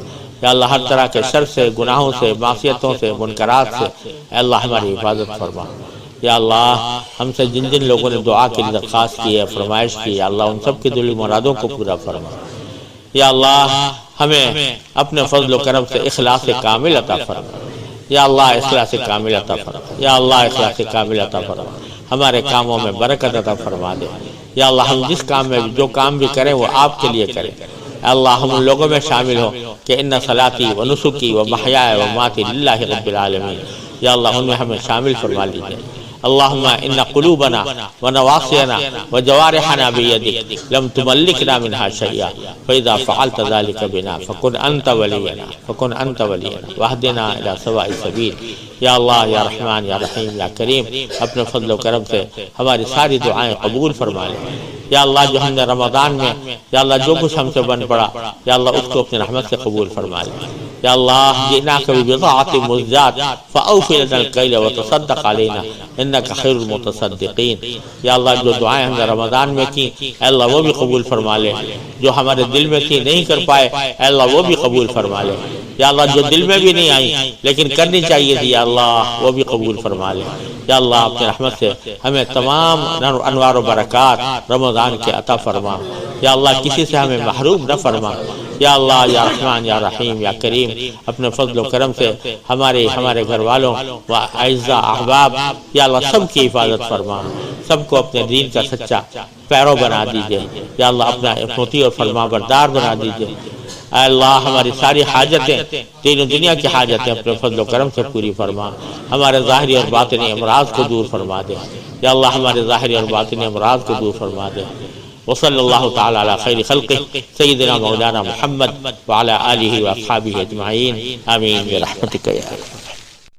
یا اللہ ہر طرح کے شر سے، گناہوں سے، معصیتوں سے، منکرات سے اے اللہ ہماری حفاظت فرما۔ یا اللہ ہم سے جن جن لوگوں نے دعا کے لیے درخواست کی ہے، فرمائش کی، یا اللہ ان سب کی دلی مرادوں کو پورا فرما۔ یا اللہ ہمیں اپنے فضل و کرم سے اخلاص کامل عطا فرما۔ یا اللہ اخلاص کامل عطا فرما۔ یا اللہ اخلاص کامل عطا فرما، ہمارے کاموں میں برکت عطا فرما دے۔ یا اللہ ہم جس کام میں جو کام بھی کریں وہ آپ کے لیے کریں۔ اے اللہ ہم ان لوگوں میں شامل ہوں کہ ان صلاتی و نسکی و محیای و ماتی للہ رب العالمین۔ یا اللہ ان میں ہمیں شامل فرما لیجیے۔ اللہم ان قلوبنا و نواصینا و جوارحنا بیدک لم تملکنا منها شیئا فاذا فعلت ذلك بنا فکن انت ولینا واہدنا الى سواء السبیل۔ یا اللہ یا رحمان یا رحیم یا کریم، اپنے فضل و کرم سے ہماری ساری دعائیں قبول فرما لے۔ یا اللہ جو ہم نے رمضان میں یا اللہ جو کچھ ہم سے بن پڑا، یا اللہ اس کو اپنی رحمت سے قبول فرما لے۔ یا اللہ جئناک ببضاعۃ مزجاۃ فاوفِ لنا الکیل وتصدق علینا انک خیر المتصدقین۔ یا اللہ جو دعائیں ہم نے رمضان میں کی اے اللہ وہ بھی قبول فرما لے، جو ہمارے دل میں تھی نہیں کر پائے اے اللہ وہ بھی قبول فرما لے، یا اللہ جو دل میں بھی نہیں آئی لیکن کرنی چاہیے تھی یا اللہ وہ بھی قبول فرما لے۔ یا اللہ اپنے رحمت سے ہمیں تمام انوار و برکات رمضان کے عطا فرما، یا اللہ کسی سے ہمیں محروم نہ فرما، یا اللہ یا رحمان یا رحیم یا کریم اپنے فضل و کرم سے ہمارے گھر والوں و اعزاء احباب یا اللہ سب کی حفاظت فرما، سب کو اپنے دین کا سچا پیرو بنا دیجئے، یا اللہ اپنا مطیع اور فرما بردار بنا دیجئے۔ اے اللہ ہماری ساری حاجتیں دین و دنیا کی حاجتیں اپنے فضل و کرم سے پوری فرما، ہمارے ظاہری اور باطنی امراض کو دور فرما دے، یا اللہ ہمارے ظاہری اور باطنی امراض کو دور فرما دے۔ وصلی اللہ تعالی علی خیر خلقہ سیدنا مولانا محمد وعلی آلہ واصحابہ اجمعین، آمین برحمتک یا